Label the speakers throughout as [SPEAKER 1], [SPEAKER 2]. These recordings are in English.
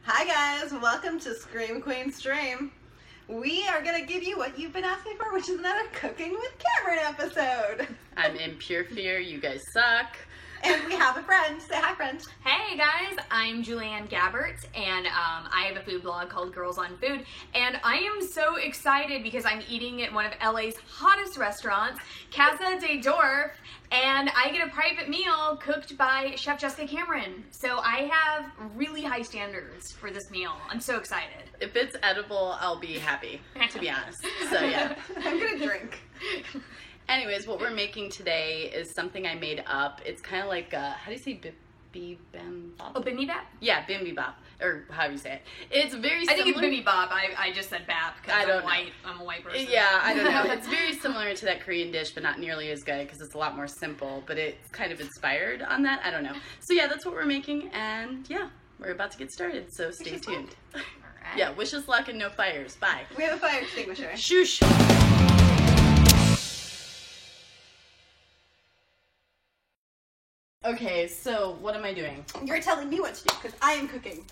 [SPEAKER 1] Hi guys, welcome to Scream Queen Stream. We are going to give you what you've been asking for, which is another Cooking with Cameron episode.
[SPEAKER 2] I'm in pure fear, you guys suck.
[SPEAKER 1] And we have a friend. Say hi, friend.
[SPEAKER 3] Hey guys, I'm Julianne Gabbert, and I have a food blog called Girls on Food, and I am so excited because I'm eating at one of LA's hottest restaurants, Casa de Dorf, and I get a private meal cooked by Chef Jessica Cameron. So I have really high standards for this meal. I'm so excited.
[SPEAKER 2] If it's edible, I'll be happy, to be honest. So yeah.
[SPEAKER 1] I'm going to drink.
[SPEAKER 2] Anyways, what we're making today is something I made up. It's kind of like, how do you say bibimbap?
[SPEAKER 3] Oh, bibimbap?
[SPEAKER 2] Yeah, bibimbap, or however you say it. It's very similar.
[SPEAKER 3] I think it's bibimbap. I just said bap because I'm a white person.
[SPEAKER 2] Yeah, I don't know. It's very similar to that Korean dish, but not nearly as good because it's a lot more simple, but it's kind of inspired on that. I don't know. So yeah, that's what we're making, and yeah, we're about to get started, so stay tuned.
[SPEAKER 3] All right.
[SPEAKER 2] Yeah, wish us luck and no fires. Bye.
[SPEAKER 1] We have a fire extinguisher.
[SPEAKER 2] Shoosh. Okay, so what am I doing?
[SPEAKER 1] You're telling me what to do because I am cooking.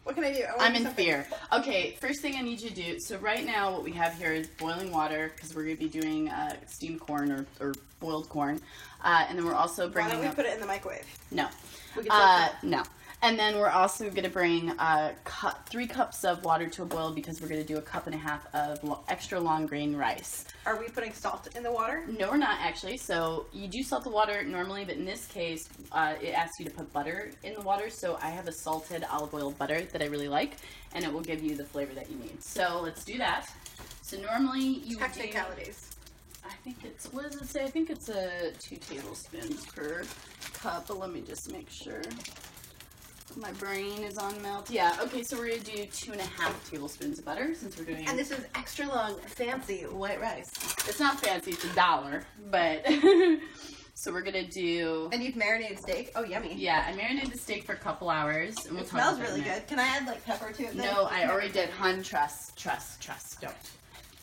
[SPEAKER 1] What can I do?
[SPEAKER 2] I'm in fear. Okay, first thing I need you to do, so right now what we have here is boiling water because we're going to be doing steamed corn or boiled corn. And then we're also bringing
[SPEAKER 1] Why don't we put it in the microwave?
[SPEAKER 2] No.
[SPEAKER 1] We can
[SPEAKER 2] no. And then we're also going to bring 3 cups of water to a boil because we're going to do a 1.5 cups of extra long grain rice.
[SPEAKER 1] Are we putting salt in the water?
[SPEAKER 2] No, we're not actually. So you do salt the water normally, but in this case, it asks you to put butter in the water. So I have a salted olive oil butter that I really like, and it will give you the flavor that you need. So let's do that. So normally you would do...
[SPEAKER 1] Technicalities.
[SPEAKER 2] I think it's, what does it say? I think it's 2 tablespoons per cup, but let me just make sure. My brain is on melt. Yeah, okay, so we're going to do 2.5 tablespoons of butter since we're doing...
[SPEAKER 1] And this is extra long, fancy white rice.
[SPEAKER 2] It's not fancy, it's $1, but... So we're going to do...
[SPEAKER 1] And you've marinated steak? Oh, yummy.
[SPEAKER 2] Yeah, I marinated the steak for a couple hours. And
[SPEAKER 1] it smells really good. Can I add, like, pepper to it then?
[SPEAKER 2] No, I already did. Hun, trust.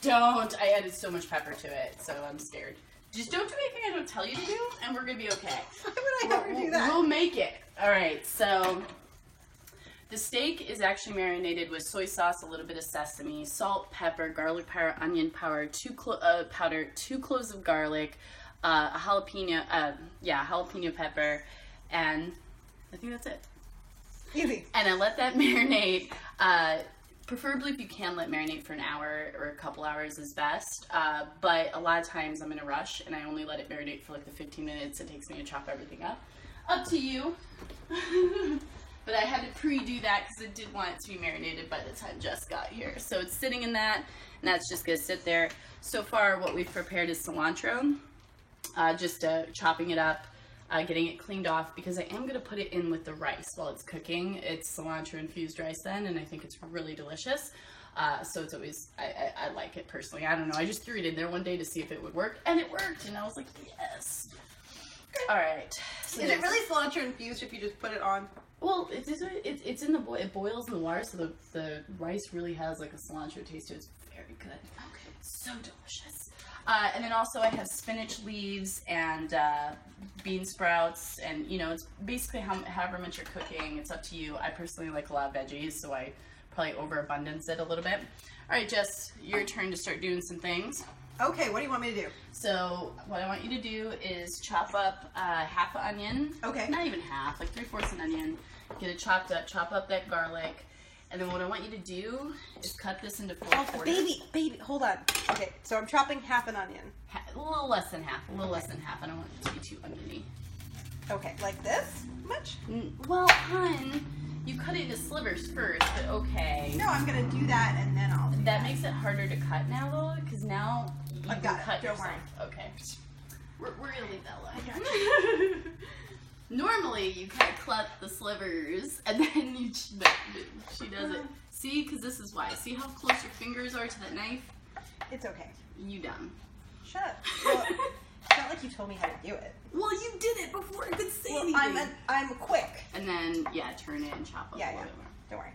[SPEAKER 2] Don't. I added so much pepper to it, so I'm scared. Just don't do anything I don't tell you to do, and we're going to be okay.
[SPEAKER 1] Why would I ever do that?
[SPEAKER 2] We'll make it. All right, so the steak is actually marinated with soy sauce, a little bit of sesame, salt, pepper, garlic powder, onion powder, 2 cloves of garlic, a jalapeno pepper, and I think that's it.
[SPEAKER 1] Easy.
[SPEAKER 2] And I let that marinate. Preferably if you can let marinate for an hour or a couple hours is best, but a lot of times I'm in a rush and I only let it marinate for like the 15 minutes it takes me to chop everything up. Up to you. But I had to pre-do that because I did want it to be marinated by the time Jess got here. So it's sitting in that, and that's just going to sit there. So far what we've prepared is cilantro, just chopping it up. Getting it cleaned off because I am going to put it in with the rice while it's cooking. It's cilantro infused rice then, and I think it's really delicious. So it's always, I like it personally. I don't know. I just threw it in there one day to see if it would work, and it worked, and I was like, yes. All right. So
[SPEAKER 1] is it really cilantro infused if you just put it on?
[SPEAKER 2] Well, it's in the it boils in the water, so the rice really has like a cilantro taste to it. It's very good. Okay. So delicious. And then also I have spinach leaves and bean sprouts, and you know, it's basically however much you're cooking, it's up to you. I personally like a lot of veggies, so I probably overabundance it a little bit. All right, Jess, your turn to start doing some things.
[SPEAKER 1] Okay, what do you want me to do?
[SPEAKER 2] So what I want you to do is chop up half an onion.
[SPEAKER 1] Okay.
[SPEAKER 2] Not even half, like 3/4 an onion. Get it chopped up, chop up that garlic. And then what I want you to do is cut this into 4 quarters.
[SPEAKER 1] Baby, hold on. Okay, so I'm chopping half an onion.
[SPEAKER 2] A little less than half. I don't want it to be too oniony.
[SPEAKER 1] Okay, like this much?
[SPEAKER 2] Well, hun, you cut it into slivers first, but okay.
[SPEAKER 1] No, I'm gonna do that and then I'll do
[SPEAKER 2] that. Makes it harder to cut now, though, because now you
[SPEAKER 1] I've got
[SPEAKER 2] cut
[SPEAKER 1] it. Don't
[SPEAKER 2] yourself.
[SPEAKER 1] worry.
[SPEAKER 2] Okay. We're gonna leave that alone.
[SPEAKER 1] I got you.
[SPEAKER 2] Normally, you kind of cut the slivers, and then she does it. See, because this is why. See how close your fingers are to that knife?
[SPEAKER 1] It's okay.
[SPEAKER 2] You dumb.
[SPEAKER 1] Shut up. Well, it's not like you told me how to do it.
[SPEAKER 2] Well, you did it before I could say anything.
[SPEAKER 1] I'm quick.
[SPEAKER 2] And then, yeah, turn it and chop up a little bit more.
[SPEAKER 1] Don't worry.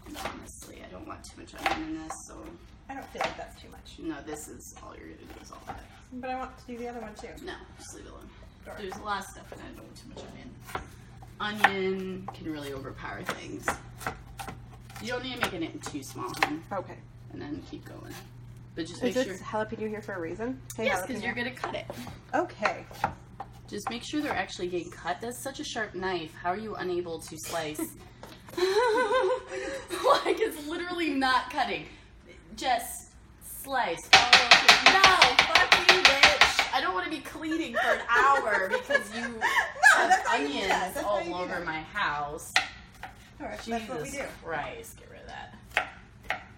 [SPEAKER 2] And honestly, I don't want too much onion in this, so...
[SPEAKER 1] I don't feel like that's too much.
[SPEAKER 2] No, this is all you're going to do is all that.
[SPEAKER 1] But I want to do the other one, too.
[SPEAKER 2] No, just leave it alone.
[SPEAKER 1] Darn.
[SPEAKER 2] There's a lot of stuff in it. I don't want too much onion. onion can really overpower things. You don't need to make it too small, hon.
[SPEAKER 4] Okay.
[SPEAKER 2] And then keep going. But just
[SPEAKER 4] Is
[SPEAKER 2] make sure.
[SPEAKER 4] this jalapeno here for a reason? Hey,
[SPEAKER 2] Yes, because
[SPEAKER 4] jalapeno.
[SPEAKER 2] you're gonna cut it.
[SPEAKER 4] Okay.
[SPEAKER 2] Just make sure they're actually getting cut. That's such a sharp knife. How are you unable to slice? Like it's literally not cutting. Just slice. Oh, no, fuck you, bitch. I don't want to be cleaning for an hour because you have
[SPEAKER 1] that's how you do
[SPEAKER 2] onions
[SPEAKER 1] that. That's how you
[SPEAKER 2] all
[SPEAKER 1] do
[SPEAKER 2] over
[SPEAKER 1] that.
[SPEAKER 2] my house.
[SPEAKER 1] All right,
[SPEAKER 2] Jesus
[SPEAKER 1] that's what we do.
[SPEAKER 2] Christ, get rid of that.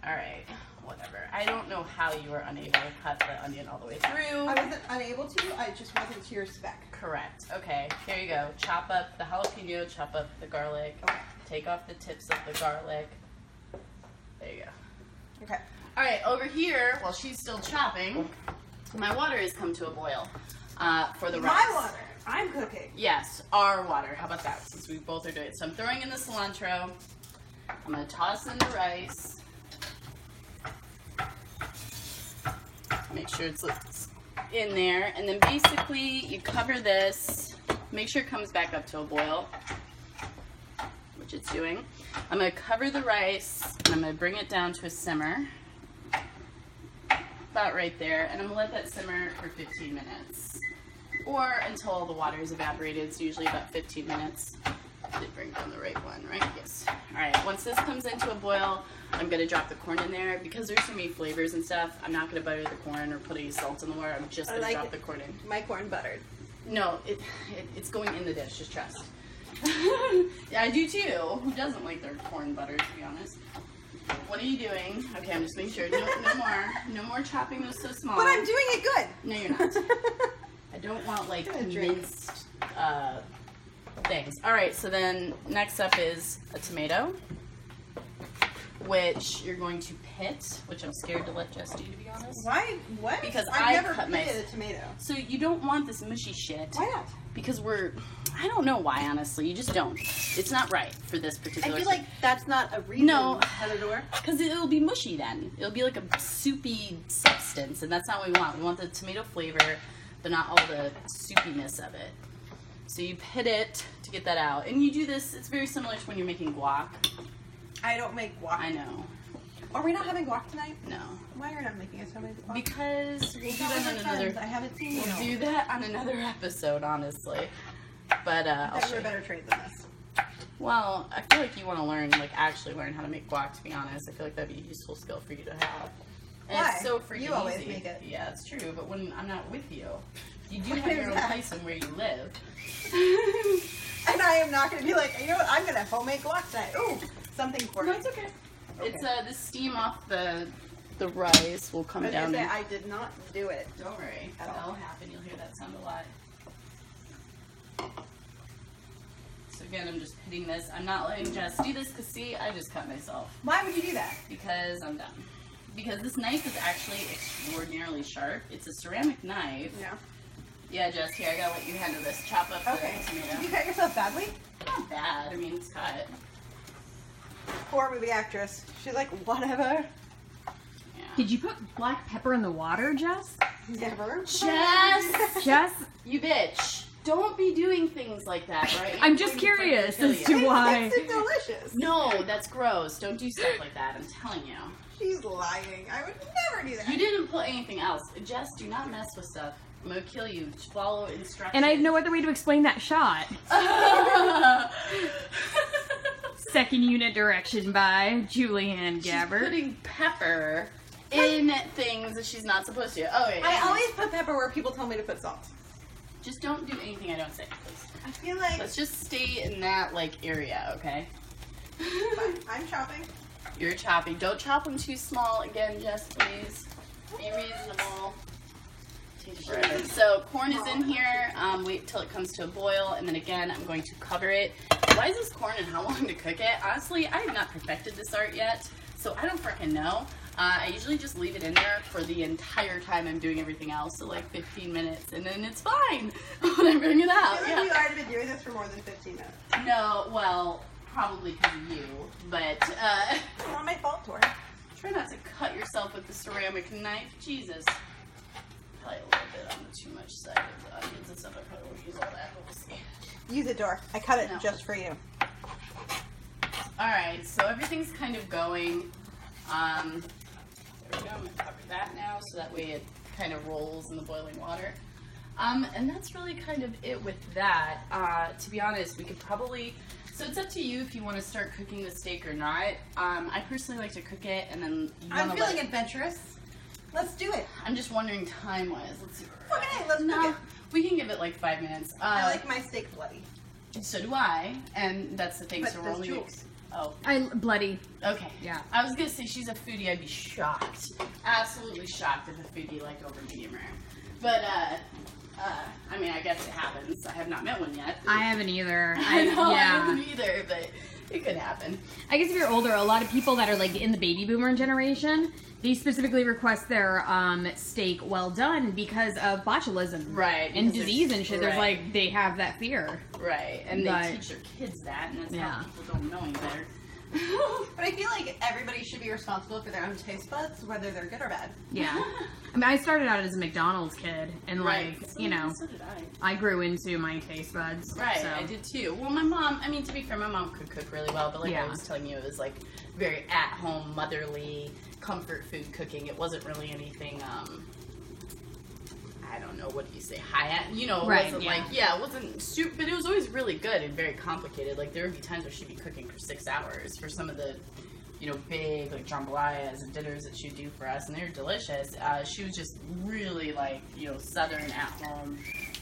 [SPEAKER 2] All right, whatever. I don't know how you were unable to cut the onion all the way through.
[SPEAKER 1] I wasn't unable to. I just wasn't to your spec.
[SPEAKER 2] Correct. Okay, here you go. Chop up the jalapeno, chop up the garlic.
[SPEAKER 1] Okay.
[SPEAKER 2] Take off the tips of the garlic. There you go.
[SPEAKER 1] Okay.
[SPEAKER 2] All right, over here, while she's still chopping, my water has come to a boil for the rice.
[SPEAKER 1] My water. I'm cooking.
[SPEAKER 2] Yes, our water. How about that? Since we both are doing it. So I'm throwing in the cilantro. I'm going to toss in the rice. Make sure it's in there. And then basically you cover this. Make sure it comes back up to a boil, which it's doing. I'm going to cover the rice and I'm going to bring it down to a simmer. About right there. And I'm going to let that simmer for 15 minutes. Or until all the water is evaporated. It's usually about 15 minutes. I did bring down the right one, right? Yes. Alright, once this comes into a boil, I'm going to drop the corn in there. Because there's so many flavors and stuff, I'm not going to butter the corn or put any salt in the water. I'm just going to drop the corn in.
[SPEAKER 1] My corn buttered.
[SPEAKER 2] No, it's going in the dish, just trust. Yeah, I do too. Who doesn't like their corn buttered, to be honest? What are you doing? Okay, I'm just making sure. No more chopping those so small.
[SPEAKER 1] But I'm doing it good.
[SPEAKER 2] No, you're not. I don't want like
[SPEAKER 1] Gonna drink.
[SPEAKER 2] minced things. All right, so then next up is a tomato, which you're going to pit, which I'm scared to let Jess do, to be honest.
[SPEAKER 1] Why? What?
[SPEAKER 2] Because
[SPEAKER 1] I've
[SPEAKER 2] I
[SPEAKER 1] never
[SPEAKER 2] cut my-
[SPEAKER 1] pitted a tomato.
[SPEAKER 2] So you don't want this mushy shit.
[SPEAKER 1] Why not?
[SPEAKER 2] Because I don't know why, honestly. You just don't. It's not right for this
[SPEAKER 1] I
[SPEAKER 2] particular.
[SPEAKER 1] feel like that's not a reason.
[SPEAKER 2] No.
[SPEAKER 1] Editor.
[SPEAKER 2] Because it'll be mushy then. It'll be like a soupy substance, and that's not what we want. We want the tomato flavor, but not all the soupiness of it. So you pit it to get that out. And you do this, it's very similar to when you're making guac.
[SPEAKER 1] I don't make guac.
[SPEAKER 2] I know.
[SPEAKER 1] Are we not having guac tonight?
[SPEAKER 2] No.
[SPEAKER 1] Why are we not making us so many guac?
[SPEAKER 2] Because we'll do that on another...
[SPEAKER 1] I haven't seen you.
[SPEAKER 2] We'll do that on another episode, honestly. But
[SPEAKER 1] I
[SPEAKER 2] I'll
[SPEAKER 1] thought
[SPEAKER 2] show
[SPEAKER 1] you were a
[SPEAKER 2] you.
[SPEAKER 1] better trade than this.
[SPEAKER 2] Well, I feel like you want to learn, like actually learn how to make guac, to be honest. I feel like that'd be a useful skill for you to have. And
[SPEAKER 1] Why?
[SPEAKER 2] it's so freaking
[SPEAKER 1] You always
[SPEAKER 2] easy.
[SPEAKER 1] make it.
[SPEAKER 2] Yeah, it's true. But when I'm not with you, you do
[SPEAKER 1] What
[SPEAKER 2] have
[SPEAKER 1] is
[SPEAKER 2] your own
[SPEAKER 1] that?
[SPEAKER 2] place and where you live.
[SPEAKER 1] And I am not going to be like, you know what, I'm going to homemade guac tonight. Ooh, something for
[SPEAKER 2] No,
[SPEAKER 1] me.
[SPEAKER 2] it's okay.
[SPEAKER 1] Okay.
[SPEAKER 2] It's the steam off the rice will come
[SPEAKER 1] I was
[SPEAKER 2] down.
[SPEAKER 1] gonna say,
[SPEAKER 2] and-
[SPEAKER 1] I did not do it.
[SPEAKER 2] Don't worry,
[SPEAKER 1] At all.
[SPEAKER 2] that'll happen. You'll hear that sound a lot. So again, I'm just hitting this. I'm not letting Jess do this because see, I just cut myself
[SPEAKER 1] Why would you do that?
[SPEAKER 2] because I'm done. Because this knife is actually extraordinarily sharp. It's a ceramic knife.
[SPEAKER 1] Yeah.
[SPEAKER 2] Yeah, Jess, here, I gotta let you handle this. Chop up
[SPEAKER 1] Okay.
[SPEAKER 2] the
[SPEAKER 1] Did you
[SPEAKER 2] tomato.
[SPEAKER 1] cut yourself badly?
[SPEAKER 2] Not bad. I mean, it's cut.
[SPEAKER 1] Poor movie actress. She's like, whatever.
[SPEAKER 2] Yeah.
[SPEAKER 5] Did you put black pepper in the water, Jess?
[SPEAKER 1] Never.
[SPEAKER 2] Jess!
[SPEAKER 5] Jess,
[SPEAKER 2] You bitch. Don't be doing things like that, right?
[SPEAKER 5] I'm just
[SPEAKER 2] It's
[SPEAKER 5] curious
[SPEAKER 2] gonna
[SPEAKER 5] as
[SPEAKER 2] kill
[SPEAKER 5] to
[SPEAKER 2] you.
[SPEAKER 5] why.
[SPEAKER 1] It's delicious.
[SPEAKER 2] No, that's gross. Don't do stuff like that. I'm telling you.
[SPEAKER 1] She's lying. I would never do that.
[SPEAKER 2] You didn't put anything else. Jess, do not mess with stuff. I'm gonna kill you. Just follow instructions.
[SPEAKER 5] And I have no other way to explain that shot. Second unit direction by Julianne
[SPEAKER 2] She's
[SPEAKER 5] Gabbert.
[SPEAKER 2] putting pepper in things that she's not supposed to. Oh wait.
[SPEAKER 1] I always put pepper where people tell me to put salt.
[SPEAKER 2] Just don't do anything I don't say, please.
[SPEAKER 1] I feel like
[SPEAKER 2] Let's just stay in that area, okay?
[SPEAKER 1] I'm chopping.
[SPEAKER 2] You're chopping. Don't chop them too small. Again, Jess, please. Be reasonable. Takes forever. So corn is in here. Wait till it comes to a boil, and then again, I'm going to cover it. Why is this corn and how long to cook it? Honestly, I have not perfected this art yet, so I don't freaking know. I usually just leave it in there for the entire time I'm doing everything else, so like 15 minutes, and then it's fine when I bring it out.
[SPEAKER 1] I feel like
[SPEAKER 2] Yeah.
[SPEAKER 1] you've already been doing this for more than 15 minutes.
[SPEAKER 2] No, well, probably because of you, but
[SPEAKER 1] It's not my fault, Tori.
[SPEAKER 2] try not to cut yourself with the ceramic knife. Jesus. Probably a little bit on the too much side of the onions and stuff. I probably won't use all that, but we'll see.
[SPEAKER 4] Use it, Dor. I cut it
[SPEAKER 2] No.
[SPEAKER 4] just for you.
[SPEAKER 2] Alright, so everything's kind of going. There we go. I'm going to cover that now so that way it kind of rolls in the boiling water. And that's really kind of it with that. To be honest, we could probably... So it's up to you if you want to start cooking the steak or not. I personally like to cook it and then you
[SPEAKER 1] I'm
[SPEAKER 2] wanna
[SPEAKER 1] feeling
[SPEAKER 2] let it-
[SPEAKER 1] adventurous. Let's do it.
[SPEAKER 2] I'm just wondering time-wise. Let's see.
[SPEAKER 1] Okay, let's
[SPEAKER 2] No,
[SPEAKER 1] cook it.
[SPEAKER 2] we can give it like 5 minutes.
[SPEAKER 1] I like my steak bloody.
[SPEAKER 2] So do I, and that's the thing.
[SPEAKER 1] But
[SPEAKER 2] so we're
[SPEAKER 1] there's
[SPEAKER 2] only.
[SPEAKER 1] Jules.
[SPEAKER 2] Oh,
[SPEAKER 5] Bloody.
[SPEAKER 2] okay.
[SPEAKER 5] Yeah.
[SPEAKER 2] I was gonna say she's a foodie. I'd be shocked, absolutely shocked if a foodie liked over medium rare. But I mean, I guess it happens. I have not met one yet.
[SPEAKER 5] I haven't either.
[SPEAKER 2] I know I
[SPEAKER 5] yeah.
[SPEAKER 2] haven't either, but it could happen.
[SPEAKER 5] I guess if you're older, a lot of people that are like in the baby boomer generation, they specifically request their steak well done because of botulism,
[SPEAKER 2] Right,
[SPEAKER 5] and
[SPEAKER 2] because
[SPEAKER 5] disease
[SPEAKER 2] there's-
[SPEAKER 5] and shit. There's
[SPEAKER 2] right.
[SPEAKER 5] like they have that fear.
[SPEAKER 2] Right, and they
[SPEAKER 5] But-
[SPEAKER 2] teach their kids that, and that's
[SPEAKER 5] Yeah.
[SPEAKER 2] how people don't know any better.
[SPEAKER 1] But I feel like everybody should be responsible for their own taste buds, whether they're good or bad.
[SPEAKER 5] Yeah. I mean, I started out as a McDonald's kid, and like
[SPEAKER 2] Right.
[SPEAKER 5] you know,
[SPEAKER 2] So did I.
[SPEAKER 5] I grew into my taste buds.
[SPEAKER 2] Right,
[SPEAKER 5] So.
[SPEAKER 2] I did too. Well, my mom, I mean, to be fair, my mom could cook really well, but like
[SPEAKER 5] Yeah.
[SPEAKER 2] I was telling you, it was like very at-home, motherly, comfort food cooking. It wasn't really anything, I don't know, what do you say, high-end? You know, it
[SPEAKER 5] Right,
[SPEAKER 2] wasn't
[SPEAKER 5] yeah.
[SPEAKER 2] like, it wasn't super, but it was always really good and very complicated. Like, there would be times where she'd be cooking for 6 hours for some of the, you know, big, like, jambalayas and dinners that she'd do for us, and they were delicious. She was just really, like, you know, southern, at-home,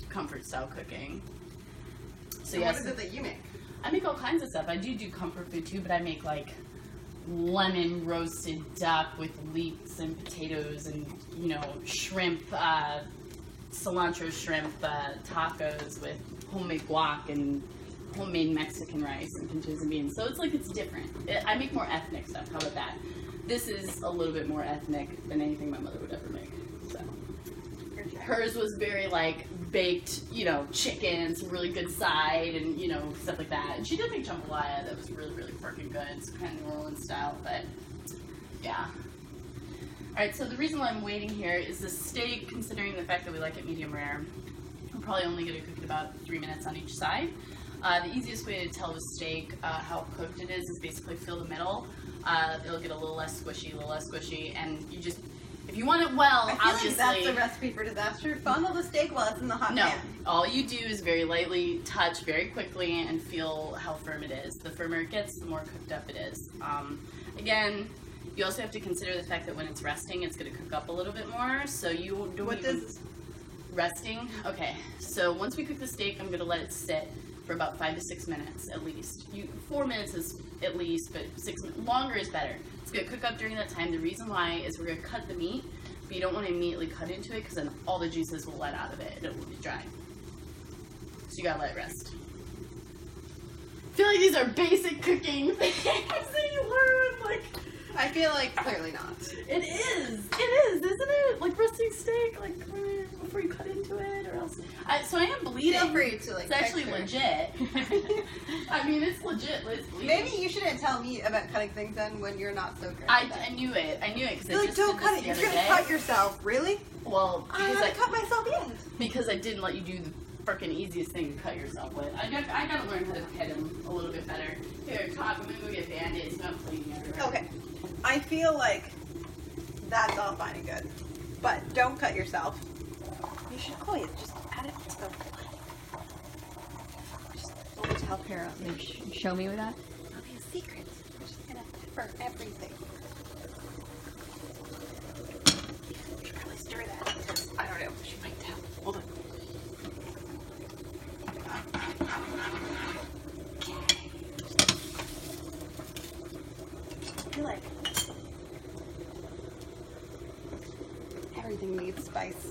[SPEAKER 2] comfort-style cooking. So,
[SPEAKER 1] So
[SPEAKER 2] yes,
[SPEAKER 1] what is it that you make?
[SPEAKER 2] I make all kinds of stuff. I do comfort food too, but I make like lemon roasted duck with leeks and potatoes and, you know, shrimp, cilantro shrimp tacos with homemade guac and homemade Mexican rice and pinches and beans. So it's like it's different. I make more ethnic stuff. How about that? This is a little bit more ethnic than anything my mother would ever make. So hers was very like baked, you know, chicken, some really good side, and you know, stuff like that. And she did make jambalaya that was really, really freaking good. It's kind of New Orleans style, but yeah. All right, so the reason why I'm waiting here is the steak. Considering the fact that we like it medium rare, I'm probably only going to cook it about 3 minutes on each side. The easiest way to tell with steak how cooked it is basically feel the middle. It'll get a little less squishy, and you just, if you want it well,
[SPEAKER 1] I feel
[SPEAKER 2] obviously.
[SPEAKER 1] like that's a recipe for disaster. Fondle the steak while it's in the hot
[SPEAKER 2] No,
[SPEAKER 1] pan.
[SPEAKER 2] all you do is very lightly touch very quickly and feel how firm it is. The firmer it gets, the more cooked up it is. Again, you also have to consider the fact that when it's resting, it's going to cook up a little bit more. So you don't
[SPEAKER 1] What
[SPEAKER 2] even...
[SPEAKER 1] does
[SPEAKER 2] Resting? Okay, so once we cook the steak, I'm going to let it sit for about 5 to 6 minutes at least. 4 minutes is at least, but 6 minutes, longer is better. It's going to cook up during that time. The reason why is we're going to cut the meat, but you don't want to immediately cut into it because then all the juices will let out of it and it will be dry. So you got to let it rest. I feel like these are basic cooking things that you learn, like...
[SPEAKER 1] I feel like clearly not.
[SPEAKER 2] It is, isn't it? Like roasting steak, like before you cut into it, or else. So I am bleeding.
[SPEAKER 1] Feel free to like.
[SPEAKER 2] It's actually
[SPEAKER 1] text her.
[SPEAKER 2] legit. I mean, it's legit. It's bleeding.
[SPEAKER 1] Maybe you shouldn't tell me about cutting things then when you're not so good.
[SPEAKER 2] I knew it. Because I
[SPEAKER 1] Like,
[SPEAKER 2] just
[SPEAKER 1] don't
[SPEAKER 2] did
[SPEAKER 1] cut
[SPEAKER 2] this
[SPEAKER 1] it.
[SPEAKER 2] the
[SPEAKER 1] You're
[SPEAKER 2] other
[SPEAKER 1] gonna
[SPEAKER 2] day.
[SPEAKER 1] cut yourself. Really?
[SPEAKER 2] Well,
[SPEAKER 1] I'm gonna cut myself in.
[SPEAKER 2] because I didn't let you do the freaking easiest thing to cut yourself with. I gotta learn how to pet him a little bit better. Here, Todd, I'm gonna go get Band-Aids. I'm not bleeding everywhere.
[SPEAKER 1] Okay. I feel like that's all fine and good, but don't cut yourself. You should just add it to the. Just help
[SPEAKER 5] Here, show me with that.
[SPEAKER 1] It'll be a secret. We're just gonna pepper everything. You should probably stir that because I don't know. She might tell. Hold on. I feel like everything needs spice.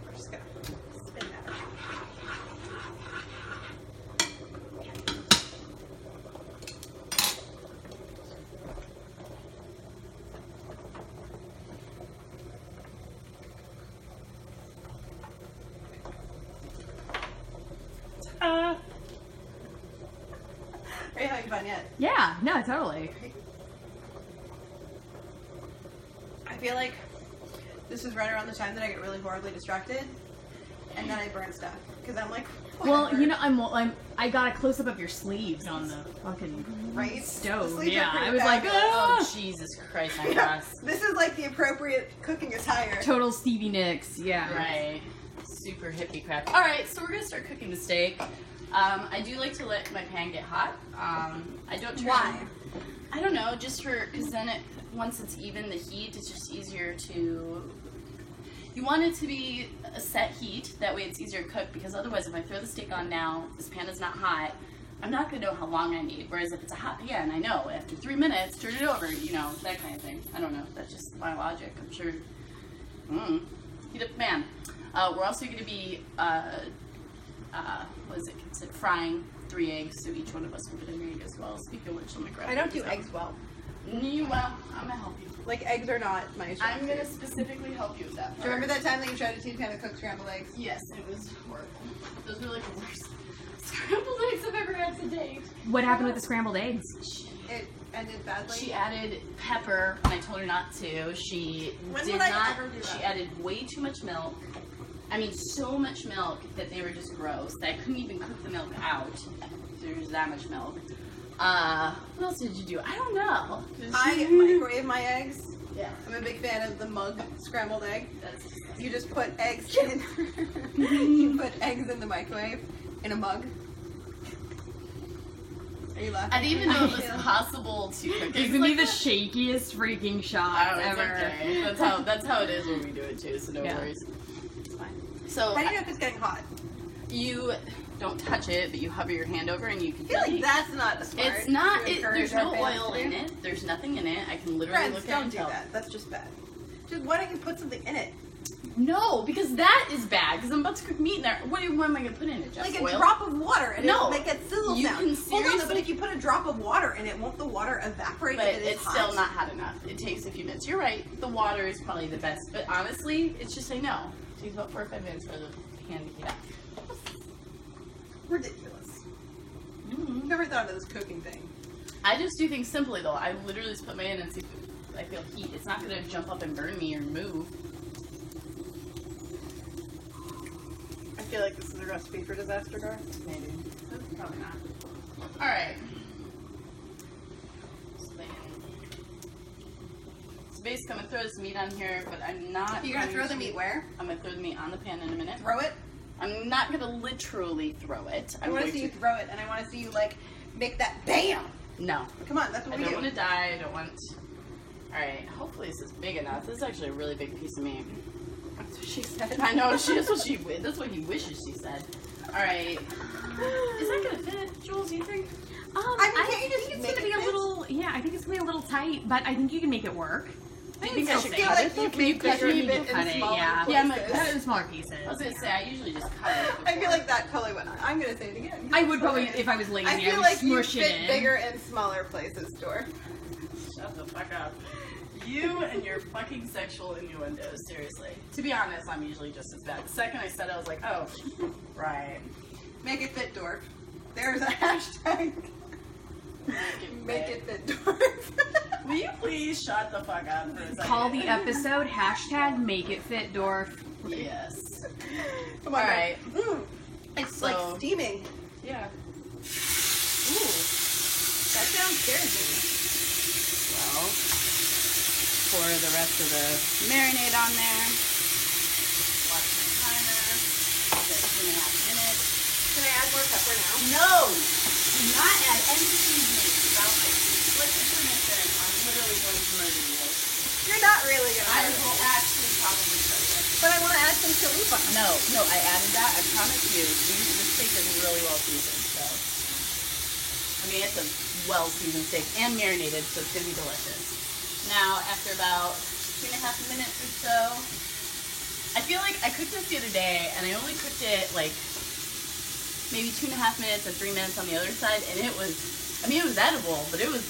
[SPEAKER 1] We're just gonna spin that. Are you having fun yet?
[SPEAKER 5] Yeah, no, totally.
[SPEAKER 1] I feel like This is right around the time that I get really horribly distracted, and then I burn stuff because I'm like,
[SPEAKER 5] Well,
[SPEAKER 1] whatever.
[SPEAKER 5] you know, I got a close up of your sleeves on the fucking
[SPEAKER 1] right? The
[SPEAKER 5] stove.
[SPEAKER 1] sleeves are
[SPEAKER 5] Yeah,
[SPEAKER 1] pretty
[SPEAKER 5] I was like,
[SPEAKER 1] fabulous.
[SPEAKER 5] ah!
[SPEAKER 2] Oh, Jesus Christ, my gosh.
[SPEAKER 1] This is like the appropriate cooking attire.
[SPEAKER 5] Total Stevie Nicks. Yeah.
[SPEAKER 2] Right. Super hippie crap. Alright, so we're gonna start cooking the steak. I do like to let my pan get hot. I don't turn...
[SPEAKER 1] Why?
[SPEAKER 2] I don't know, just for... Because then once it's even, the heat, it's just easier to... You want it to be a set heat, that way it's easier to cook, because otherwise if I throw the steak on now, this pan is not hot, I'm not going to know how long I need. Whereas if it's a hot pan, I know after 3 minutes, turn it over, you know, that kind of thing. I don't know, that's just my logic, I'm sure. Heat up the pan. We're also going to be, what is it considered? Frying 3 eggs, so each one of us will get an egg as well. Speaking of which, let me grab
[SPEAKER 1] I don't do
[SPEAKER 2] these
[SPEAKER 1] eggs
[SPEAKER 2] out.
[SPEAKER 1] well.
[SPEAKER 2] Well, I'm going to help you.
[SPEAKER 1] Like, eggs are not my strong
[SPEAKER 2] I'm going to
[SPEAKER 1] suit.
[SPEAKER 2] specifically help you with that part.
[SPEAKER 1] Do you remember that time that you tried to teach me how to cook scrambled eggs?
[SPEAKER 2] Yes, it was horrible. Those were like the worst scrambled eggs I've ever had to date.
[SPEAKER 5] What happened with the scrambled eggs?
[SPEAKER 1] It ended badly.
[SPEAKER 2] She added pepper when I told her not to. She
[SPEAKER 1] When
[SPEAKER 2] did
[SPEAKER 1] would I
[SPEAKER 2] not.
[SPEAKER 1] ever do that?
[SPEAKER 2] She added way too much milk. I mean, so much milk that they were just gross. That I couldn't even cook the milk out. There was that much milk. What else did you do? I don't know.
[SPEAKER 1] I microwave my eggs.
[SPEAKER 2] Yeah,
[SPEAKER 1] I'm a big fan of the mug scrambled egg.
[SPEAKER 2] that's
[SPEAKER 1] You just put eggs in. You put eggs in the microwave in a mug. Are you laughing?
[SPEAKER 2] I didn't even know it was
[SPEAKER 1] Yeah.
[SPEAKER 2] possible to cook eggs
[SPEAKER 5] Gives me
[SPEAKER 2] like
[SPEAKER 5] the
[SPEAKER 2] that.
[SPEAKER 5] shakiest freaking shot
[SPEAKER 2] Oh, it's
[SPEAKER 5] ever.
[SPEAKER 2] okay. That's how it is when we do it too. So no
[SPEAKER 5] Yeah.
[SPEAKER 2] worries. It's fine. So
[SPEAKER 1] How do you know if it's getting hot?
[SPEAKER 2] you don't touch it, but you hover your hand over and you can.
[SPEAKER 1] I feel like
[SPEAKER 2] see.
[SPEAKER 1] that's not a smart.
[SPEAKER 2] It's not.
[SPEAKER 1] to encourage
[SPEAKER 2] There's
[SPEAKER 1] our
[SPEAKER 2] no
[SPEAKER 1] fans
[SPEAKER 2] oil
[SPEAKER 1] to
[SPEAKER 2] in
[SPEAKER 1] do.
[SPEAKER 2] it. There's nothing in it. I can literally
[SPEAKER 1] Friends,
[SPEAKER 2] look at it
[SPEAKER 1] don't
[SPEAKER 2] and
[SPEAKER 1] do
[SPEAKER 2] tell.
[SPEAKER 1] that. That's just bad. Just why don't you put something in it?
[SPEAKER 2] No, because that is bad. Because I'm about to cook meat in there. What am I going to put in it? Just
[SPEAKER 1] Like
[SPEAKER 2] oil?
[SPEAKER 1] a drop of water and
[SPEAKER 2] No.
[SPEAKER 1] it'll make that sizzle
[SPEAKER 2] You
[SPEAKER 1] sound.
[SPEAKER 2] can
[SPEAKER 1] Hold on, though,
[SPEAKER 2] seriously-
[SPEAKER 1] but if you put a drop of water in it, won't the water evaporate
[SPEAKER 2] But
[SPEAKER 1] if it is
[SPEAKER 2] it's
[SPEAKER 1] hot?
[SPEAKER 2] still not hot enough. It takes a few minutes. You're right. The water is probably the best. But honestly, it's just I know. It takes about 4 or 5 minutes for the pan to heat up.
[SPEAKER 1] ridiculous.
[SPEAKER 2] Mm-hmm.
[SPEAKER 1] Never thought of this cooking thing.
[SPEAKER 2] I just do things simply though. I literally just put my hand and see if I feel heat. It's not going to jump up and burn me or move.
[SPEAKER 1] I feel like this is a recipe for disaster, Gar.
[SPEAKER 2] Maybe. Probably not. Alright. So basically, I'm going to throw this meat on here, but I'm not.
[SPEAKER 1] You're gonna throw the meat where?
[SPEAKER 2] I'm going to throw the meat on the pan in a minute.
[SPEAKER 1] Throw it.
[SPEAKER 2] I'm not going to literally throw it.
[SPEAKER 1] I want to
[SPEAKER 2] going
[SPEAKER 1] see you throw it, and I want to see you like make that BAM.
[SPEAKER 2] No.
[SPEAKER 1] Come on, that's what
[SPEAKER 2] I
[SPEAKER 1] we
[SPEAKER 2] don't
[SPEAKER 1] do.
[SPEAKER 2] want to die. I don't want. Alright, hopefully this is big enough. This is actually a really big piece of meat.
[SPEAKER 1] That's what she said.
[SPEAKER 2] I know, that's what he wishes she said. Alright. Is that going to fit, Jules, do you think?
[SPEAKER 1] I mean,
[SPEAKER 5] I
[SPEAKER 1] can't you just
[SPEAKER 5] think it's
[SPEAKER 1] make
[SPEAKER 5] gonna be
[SPEAKER 1] it
[SPEAKER 5] a
[SPEAKER 1] fit?
[SPEAKER 5] little. Yeah, I think it's gonna be a little tight, but I think you can make it work.
[SPEAKER 2] I
[SPEAKER 1] think
[SPEAKER 2] I
[SPEAKER 1] I
[SPEAKER 2] should
[SPEAKER 1] feel
[SPEAKER 2] cut
[SPEAKER 1] like
[SPEAKER 2] it.
[SPEAKER 1] you
[SPEAKER 2] Can you
[SPEAKER 1] can
[SPEAKER 2] cut
[SPEAKER 1] bigger
[SPEAKER 2] it?
[SPEAKER 1] even
[SPEAKER 5] You can cut
[SPEAKER 1] in
[SPEAKER 5] it,
[SPEAKER 1] smaller
[SPEAKER 5] yeah.
[SPEAKER 2] Yeah, I'm
[SPEAKER 1] places.
[SPEAKER 5] Cut it in smaller pieces.
[SPEAKER 2] I was gonna say I usually just cut it.
[SPEAKER 1] I feel like that totally went on. I'm gonna say it again.
[SPEAKER 5] I would probably, if I was lazy,
[SPEAKER 1] I feel
[SPEAKER 5] would
[SPEAKER 1] like you
[SPEAKER 5] smush it
[SPEAKER 1] fit
[SPEAKER 5] in.
[SPEAKER 1] bigger in smaller places, Dor.
[SPEAKER 2] Shut the fuck up. You and your fucking sexual innuendos, seriously. To be honest, I'm usually just as bad. The second I said it, I was like, oh, right.
[SPEAKER 1] Make it fit, Dor. There's a hashtag. Make it fit, Dor.
[SPEAKER 2] Will you please shut the fuck up for a second?
[SPEAKER 5] Call the episode #MakeItFitDorf.
[SPEAKER 2] Yes.
[SPEAKER 1] Come on.
[SPEAKER 2] Alright.
[SPEAKER 1] It's
[SPEAKER 2] So-
[SPEAKER 1] like steaming.
[SPEAKER 2] Yeah.
[SPEAKER 1] Ooh. That sounds scared me.
[SPEAKER 2] Well, pour the rest of the marinade on there. Watch my timer. Get 2.5 minutes.
[SPEAKER 1] Can I add more pepper now?
[SPEAKER 2] No! Do not add any seasoning. I'll like split the permission. I'm literally going to murder you.
[SPEAKER 1] You're not really gonna.
[SPEAKER 2] I
[SPEAKER 1] hurt
[SPEAKER 2] will
[SPEAKER 1] me.
[SPEAKER 2] actually probably kill you.
[SPEAKER 1] But I want to add some chalupa.
[SPEAKER 2] No, I added that. I promise you. This steak is really well seasoned, so. I mean, it's a well seasoned steak and marinated, so it's gonna be delicious. Now, after about 2.5 minutes or so, I feel like I cooked this the other day, and I only cooked it like maybe 2.5 minutes and 3 minutes on the other side, and it was, I mean, it was edible, but it was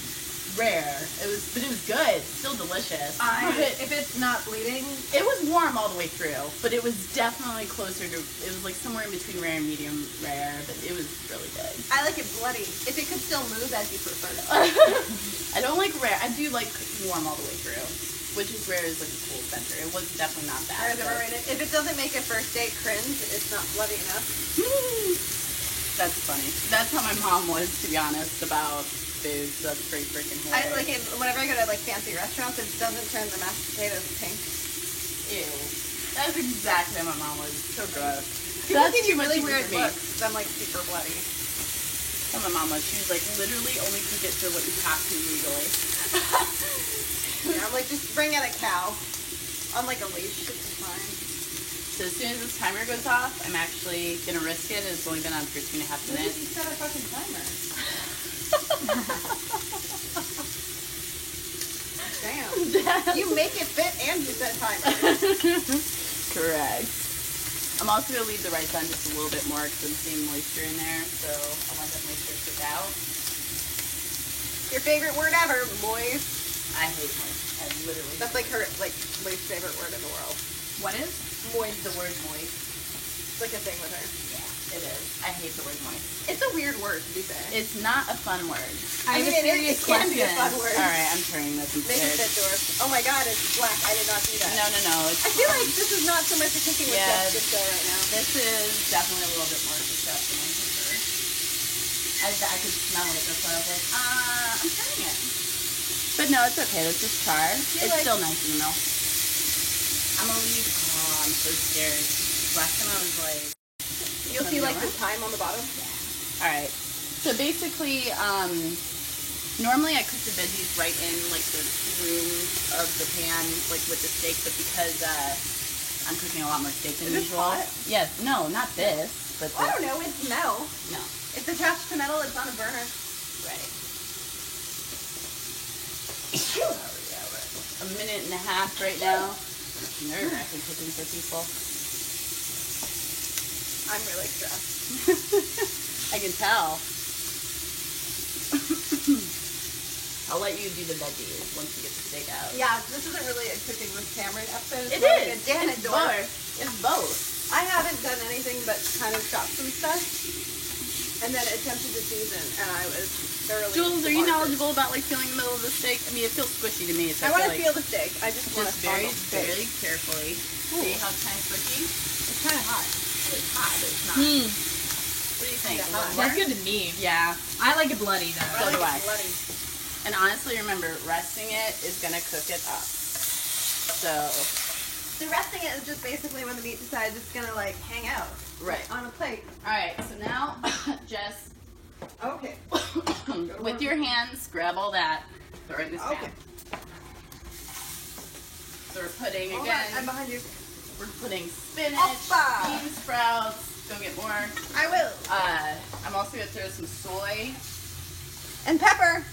[SPEAKER 2] rare. But it was good, still delicious. But
[SPEAKER 1] If it's not bleeding,
[SPEAKER 2] it was warm all the way through, but it was definitely closer to, it was like somewhere in between rare and medium rare, but it was really good.
[SPEAKER 1] I like it bloody. If it could still move, I'd be preferred.
[SPEAKER 2] I don't like rare, I do like warm all the way through. which is where it's like a cool center. It was definitely not
[SPEAKER 1] I
[SPEAKER 2] bad.
[SPEAKER 1] was overrated. If it doesn't make a first date cringe, it's not bloody enough.
[SPEAKER 2] That's funny. That's how my mom was, to be honest, about food. So that's pretty freaking
[SPEAKER 1] I
[SPEAKER 2] hilarious.
[SPEAKER 1] like it whenever I go to like fancy restaurants, it doesn't turn the mashed potatoes pink.
[SPEAKER 2] Ew. That's exactly how my mom was. So gross.
[SPEAKER 1] People
[SPEAKER 2] That's
[SPEAKER 1] give
[SPEAKER 2] too
[SPEAKER 1] you
[SPEAKER 2] much
[SPEAKER 1] really
[SPEAKER 2] even
[SPEAKER 1] weird
[SPEAKER 2] for me.
[SPEAKER 1] looks. I'm like super bloody.
[SPEAKER 2] How my mom was. She was like, literally only cook it for what you have to legally.
[SPEAKER 1] Yeah, I'm like, just bring out a cow on like a leash. It's fine.
[SPEAKER 2] So as soon as this timer goes off, I'm actually gonna risk it. It's only been on for 2.5 minutes.
[SPEAKER 1] You set a fucking timer. Damn. You make it fit and you set a timer.
[SPEAKER 2] Correct. I'm also gonna leave the rice on just a little bit more because I'm seeing moisture in there, so I want that moisture to stick out.
[SPEAKER 1] Your favorite word ever, moist.
[SPEAKER 2] I hate moist. I literally.
[SPEAKER 1] That's like her least favorite word in the world.
[SPEAKER 5] What is?
[SPEAKER 2] moist. The word moist.
[SPEAKER 1] It's like a thing with her.
[SPEAKER 2] Yeah, it is. I hate the word moist.
[SPEAKER 1] It's a weird word to be fair.
[SPEAKER 2] It's not a fun word.
[SPEAKER 5] I have a serious
[SPEAKER 1] it can be a
[SPEAKER 5] question.
[SPEAKER 1] fun word.
[SPEAKER 2] All right, I'm turning this
[SPEAKER 1] Make it fit,
[SPEAKER 2] instead.
[SPEAKER 1] Doris. Oh my god, it's black. I did not do that.
[SPEAKER 2] No. It's
[SPEAKER 1] I feel like this is not so much a cooking with
[SPEAKER 2] Yeah.
[SPEAKER 1] Jessica show right now.
[SPEAKER 2] This is definitely a little bit more disgusting, for sure. I could smell it. That's why I was like, I'm turning it. But no, it's okay. Let's just try. It's
[SPEAKER 1] like-
[SPEAKER 2] still nice in the middle. I'm gonna leave. Oh, I'm so scared. Last time I was like,
[SPEAKER 1] You'll see like the time on the bottom.
[SPEAKER 2] all right. So basically, normally I cook the veggies right in like the room of the pan, like with the steak, but because I'm cooking a lot more steak than
[SPEAKER 1] Is this
[SPEAKER 2] usual.
[SPEAKER 1] hot?
[SPEAKER 2] Yes. No, not this, but
[SPEAKER 1] I don't
[SPEAKER 2] this.
[SPEAKER 1] know. It's metal.
[SPEAKER 2] No.
[SPEAKER 1] It's attached to metal. It's on a burner.
[SPEAKER 2] Right. A minute and a half right now. Nerve-wracking cooking for people.
[SPEAKER 1] I'm really stressed.
[SPEAKER 2] I can tell. I'll let you do the veggies once you get the steak out.
[SPEAKER 1] Yeah, this isn't really a cooking with Cameron episode. It's
[SPEAKER 2] It
[SPEAKER 1] more like
[SPEAKER 2] is.
[SPEAKER 1] a Dan and
[SPEAKER 2] It's
[SPEAKER 1] Dora.
[SPEAKER 2] both. It's both.
[SPEAKER 1] I haven't done anything but kind of chop some stuff, and then attempted to season, and I was thoroughly.
[SPEAKER 2] Jules, are you
[SPEAKER 1] disappointed.
[SPEAKER 2] knowledgeable about like feeling the middle of the steak? I mean, it feels squishy to me. So
[SPEAKER 1] I want to
[SPEAKER 2] like
[SPEAKER 1] feel the steak. I just want to
[SPEAKER 2] just very,
[SPEAKER 1] steak.
[SPEAKER 2] very carefully. See how it's kind of squishy?
[SPEAKER 1] It's kind of hot.
[SPEAKER 2] It's hot, but it's not. What do you think?
[SPEAKER 1] Yeah,
[SPEAKER 2] A little
[SPEAKER 1] hot.
[SPEAKER 2] more?
[SPEAKER 5] That's good to me.
[SPEAKER 2] Yeah.
[SPEAKER 5] I like it bloody
[SPEAKER 2] So
[SPEAKER 5] though.
[SPEAKER 2] do I.
[SPEAKER 1] it's bloody.
[SPEAKER 2] And honestly, remember, resting it is gonna cook it up. So,
[SPEAKER 1] The resting it is just basically when the meat decides it's gonna like hang out
[SPEAKER 2] right.
[SPEAKER 1] on a plate.
[SPEAKER 2] All right. So now, Jess,
[SPEAKER 1] Okay.
[SPEAKER 2] with your hands, grab all that. Throw it in this pan.
[SPEAKER 1] Okay.
[SPEAKER 2] So we're putting
[SPEAKER 1] Hold
[SPEAKER 2] again.
[SPEAKER 1] on, I'm behind you.
[SPEAKER 2] We're putting spinach,
[SPEAKER 1] Oppa!
[SPEAKER 2] bean sprouts. Go get more.
[SPEAKER 1] I will.
[SPEAKER 2] I'm also gonna throw some soy.
[SPEAKER 1] And pepper.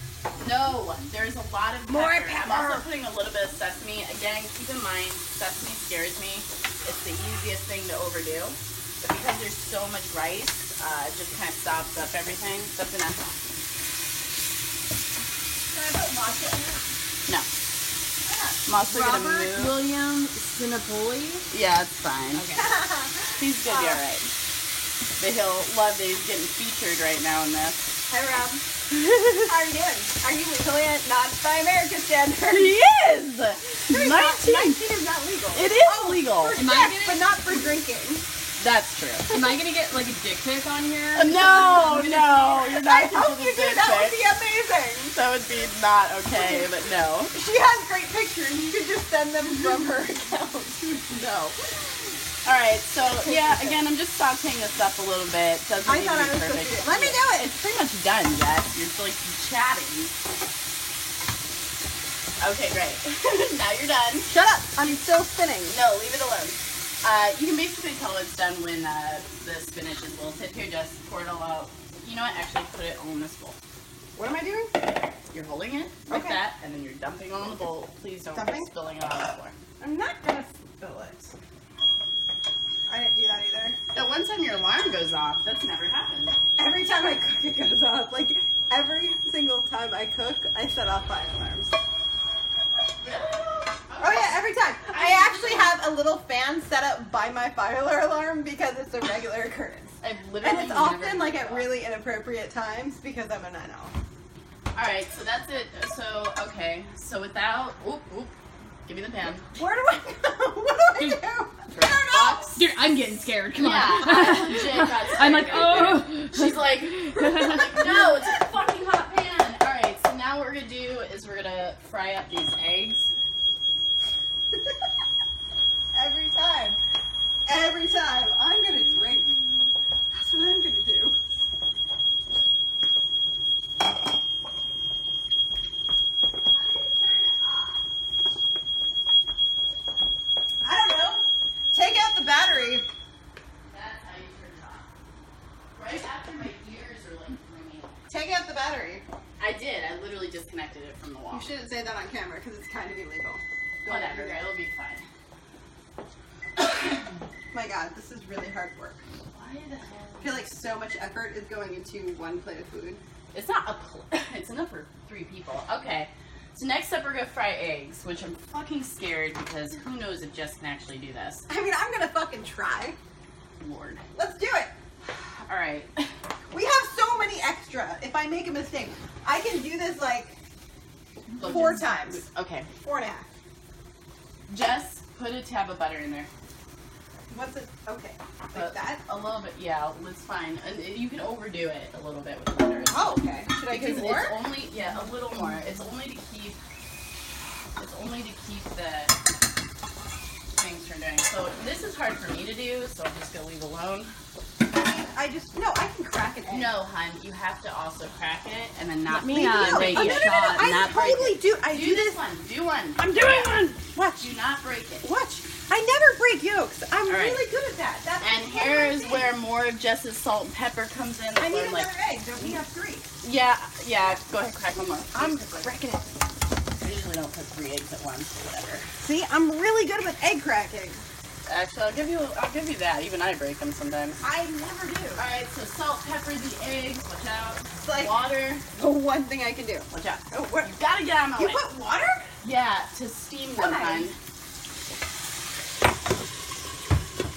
[SPEAKER 2] No, there's a lot of pepper.
[SPEAKER 1] More
[SPEAKER 2] I'm
[SPEAKER 1] pepper.
[SPEAKER 2] also putting a little bit of sesame. Again, keep in mind, sesame scares me. It's the easiest thing to overdo. But because there's so much rice, it just kind of stops up everything. That's enough.
[SPEAKER 1] Can I put matcha in it?
[SPEAKER 2] No. I'm also
[SPEAKER 5] Robert
[SPEAKER 2] gonna move.
[SPEAKER 5] William Sinopoli.
[SPEAKER 2] Yeah, it's fine.
[SPEAKER 5] Okay.
[SPEAKER 2] He's gonna be alright. But he'll love that he's getting featured right now in this.
[SPEAKER 1] Hi, Rob. How are you doing? Are you legally not by American standards?
[SPEAKER 2] He is! 19!
[SPEAKER 1] 19 is not legal.
[SPEAKER 2] It is legal.
[SPEAKER 5] Am I
[SPEAKER 1] Yes,
[SPEAKER 5] gonna-
[SPEAKER 1] but not for drinking.
[SPEAKER 2] That's true.
[SPEAKER 5] Am I gonna get like a dick pic on here?
[SPEAKER 2] No, you're
[SPEAKER 1] I
[SPEAKER 2] not
[SPEAKER 1] hope
[SPEAKER 2] getting
[SPEAKER 1] you
[SPEAKER 2] a
[SPEAKER 1] do.
[SPEAKER 2] dick
[SPEAKER 1] That would
[SPEAKER 2] pic.
[SPEAKER 1] be amazing.
[SPEAKER 2] That would be not okay, but no.
[SPEAKER 1] She has great pictures. You could just send them from her account.
[SPEAKER 2] No. Alright, so yeah, again, I'm just sauteing this up a little bit. Doesn't
[SPEAKER 1] I
[SPEAKER 2] need
[SPEAKER 1] thought
[SPEAKER 2] to
[SPEAKER 1] I
[SPEAKER 2] be
[SPEAKER 1] was supposed
[SPEAKER 2] perfect.
[SPEAKER 1] to. Let me do it.
[SPEAKER 2] It's pretty much done, Jess. You're like chatting. Okay, great. Now you're done.
[SPEAKER 1] Shut up. I'm still spinning.
[SPEAKER 2] No, leave it alone. You can basically tell it's done when the spinach is wilted. Here, just pour it all out. You know what? Actually, put it all in this bowl.
[SPEAKER 1] What am I doing?
[SPEAKER 2] You're holding it like
[SPEAKER 1] Okay.
[SPEAKER 2] that, and then you're dumping it on the bowl. Please don't
[SPEAKER 1] Dumping?
[SPEAKER 2] be spilling it on the floor.
[SPEAKER 1] I'm not gonna spill it. I didn't do that either.
[SPEAKER 2] That one time your alarm goes off, that's never happened.
[SPEAKER 1] Every time I cook, it goes off. Like every single time I cook, I set off fire alarms. Oh yeah, every time. I actually have a little fan set up by my fire alarm because it's a regular occurrence.
[SPEAKER 2] I've literally
[SPEAKER 1] And it's
[SPEAKER 2] never
[SPEAKER 1] often like at
[SPEAKER 2] heard
[SPEAKER 1] really inappropriate times because I'm a nano.
[SPEAKER 2] that. Alright, so that's it. So, okay. So without, Give me the pan.
[SPEAKER 1] Where do I go? What do I do?
[SPEAKER 2] Throw the box.
[SPEAKER 5] Dude, I'm getting scared. Come
[SPEAKER 2] Yeah,
[SPEAKER 5] on.
[SPEAKER 2] I legit got scared
[SPEAKER 5] I'm like,
[SPEAKER 2] right there.
[SPEAKER 5] oh.
[SPEAKER 2] She's like, no, it's a fucking hot pan. All right, so now what we're gonna do is we're gonna fry up these eggs.
[SPEAKER 1] Every time. Every time. I'm gonna drink. That's what I'm gonna do. I don't know. Take out the battery.
[SPEAKER 2] That's how you turn it off. Right after my ears are like ringing.
[SPEAKER 1] Take out the battery.
[SPEAKER 2] I did. I literally disconnected it from the wall.
[SPEAKER 1] You shouldn't say that on camera because it's kind of illegal. Don't
[SPEAKER 2] Whatever.
[SPEAKER 1] do that.
[SPEAKER 2] It'll be fine.
[SPEAKER 1] My God, this is really hard work.
[SPEAKER 2] Why the hell?
[SPEAKER 1] I feel like so much effort is going into one plate of food.
[SPEAKER 2] It's not a it's enough for 3 people. Okay. So next up we're gonna fry eggs, which I'm fucking scared because who knows if Jess can actually do this.
[SPEAKER 1] I mean, I'm gonna fucking try.
[SPEAKER 2] Lord.
[SPEAKER 1] Let's do it.
[SPEAKER 2] Alright.
[SPEAKER 1] We have so many extra. If I make a mistake, I can do this like 4 times.
[SPEAKER 2] Okay.
[SPEAKER 1] 4.5.
[SPEAKER 2] Jess, put a tab of butter in there.
[SPEAKER 1] What's it? Okay. Like that?
[SPEAKER 2] A little bit, yeah, it's fine. And you can overdo it a little bit with the butter.
[SPEAKER 1] Oh, okay. Should I
[SPEAKER 2] Because
[SPEAKER 1] do more?
[SPEAKER 2] it's only, yeah, a little more. It's only to keep the things from doing. So this is hard for me to do, so I'm just gonna leave alone.
[SPEAKER 1] I can crack an egg.
[SPEAKER 2] No, hun, you have to also crack it and then not
[SPEAKER 5] Let me,
[SPEAKER 2] break it.
[SPEAKER 5] break
[SPEAKER 1] no,
[SPEAKER 5] it.
[SPEAKER 1] no, no, no, I
[SPEAKER 2] Not break
[SPEAKER 1] totally
[SPEAKER 2] it.
[SPEAKER 1] do. I
[SPEAKER 2] Do
[SPEAKER 1] do
[SPEAKER 2] this
[SPEAKER 1] this.
[SPEAKER 2] one. Do one.
[SPEAKER 1] I'm doing one. Watch.
[SPEAKER 2] Do not break it.
[SPEAKER 1] Watch. I never break yolks. I'm
[SPEAKER 2] All right.
[SPEAKER 1] really good at that. That's
[SPEAKER 2] And
[SPEAKER 1] one of
[SPEAKER 2] here
[SPEAKER 1] my
[SPEAKER 2] is
[SPEAKER 1] things.
[SPEAKER 2] where more of Jess's salt and pepper comes in.
[SPEAKER 1] I
[SPEAKER 2] That's
[SPEAKER 1] need
[SPEAKER 2] where I'm
[SPEAKER 1] another
[SPEAKER 2] like,
[SPEAKER 1] egg. Don't we have 3?
[SPEAKER 2] yeah, go ahead, crack one more.
[SPEAKER 1] I'm
[SPEAKER 2] Quickly.
[SPEAKER 1] cracking it.
[SPEAKER 2] I usually don't put 3 eggs at once, or whatever.
[SPEAKER 1] See, I'm really good with egg cracking.
[SPEAKER 2] Actually, I'll give you that. Even I break them sometimes.
[SPEAKER 1] I never do.
[SPEAKER 2] All right, so salt, pepper, the eggs. Watch out.
[SPEAKER 1] It's like
[SPEAKER 2] Water.
[SPEAKER 1] the one thing I can do.
[SPEAKER 2] Watch out.
[SPEAKER 1] Oh, what?
[SPEAKER 2] You gotta get out of my
[SPEAKER 1] You
[SPEAKER 2] way.
[SPEAKER 1] put water?
[SPEAKER 2] Yeah, to steam them,
[SPEAKER 1] Why?
[SPEAKER 2] hun.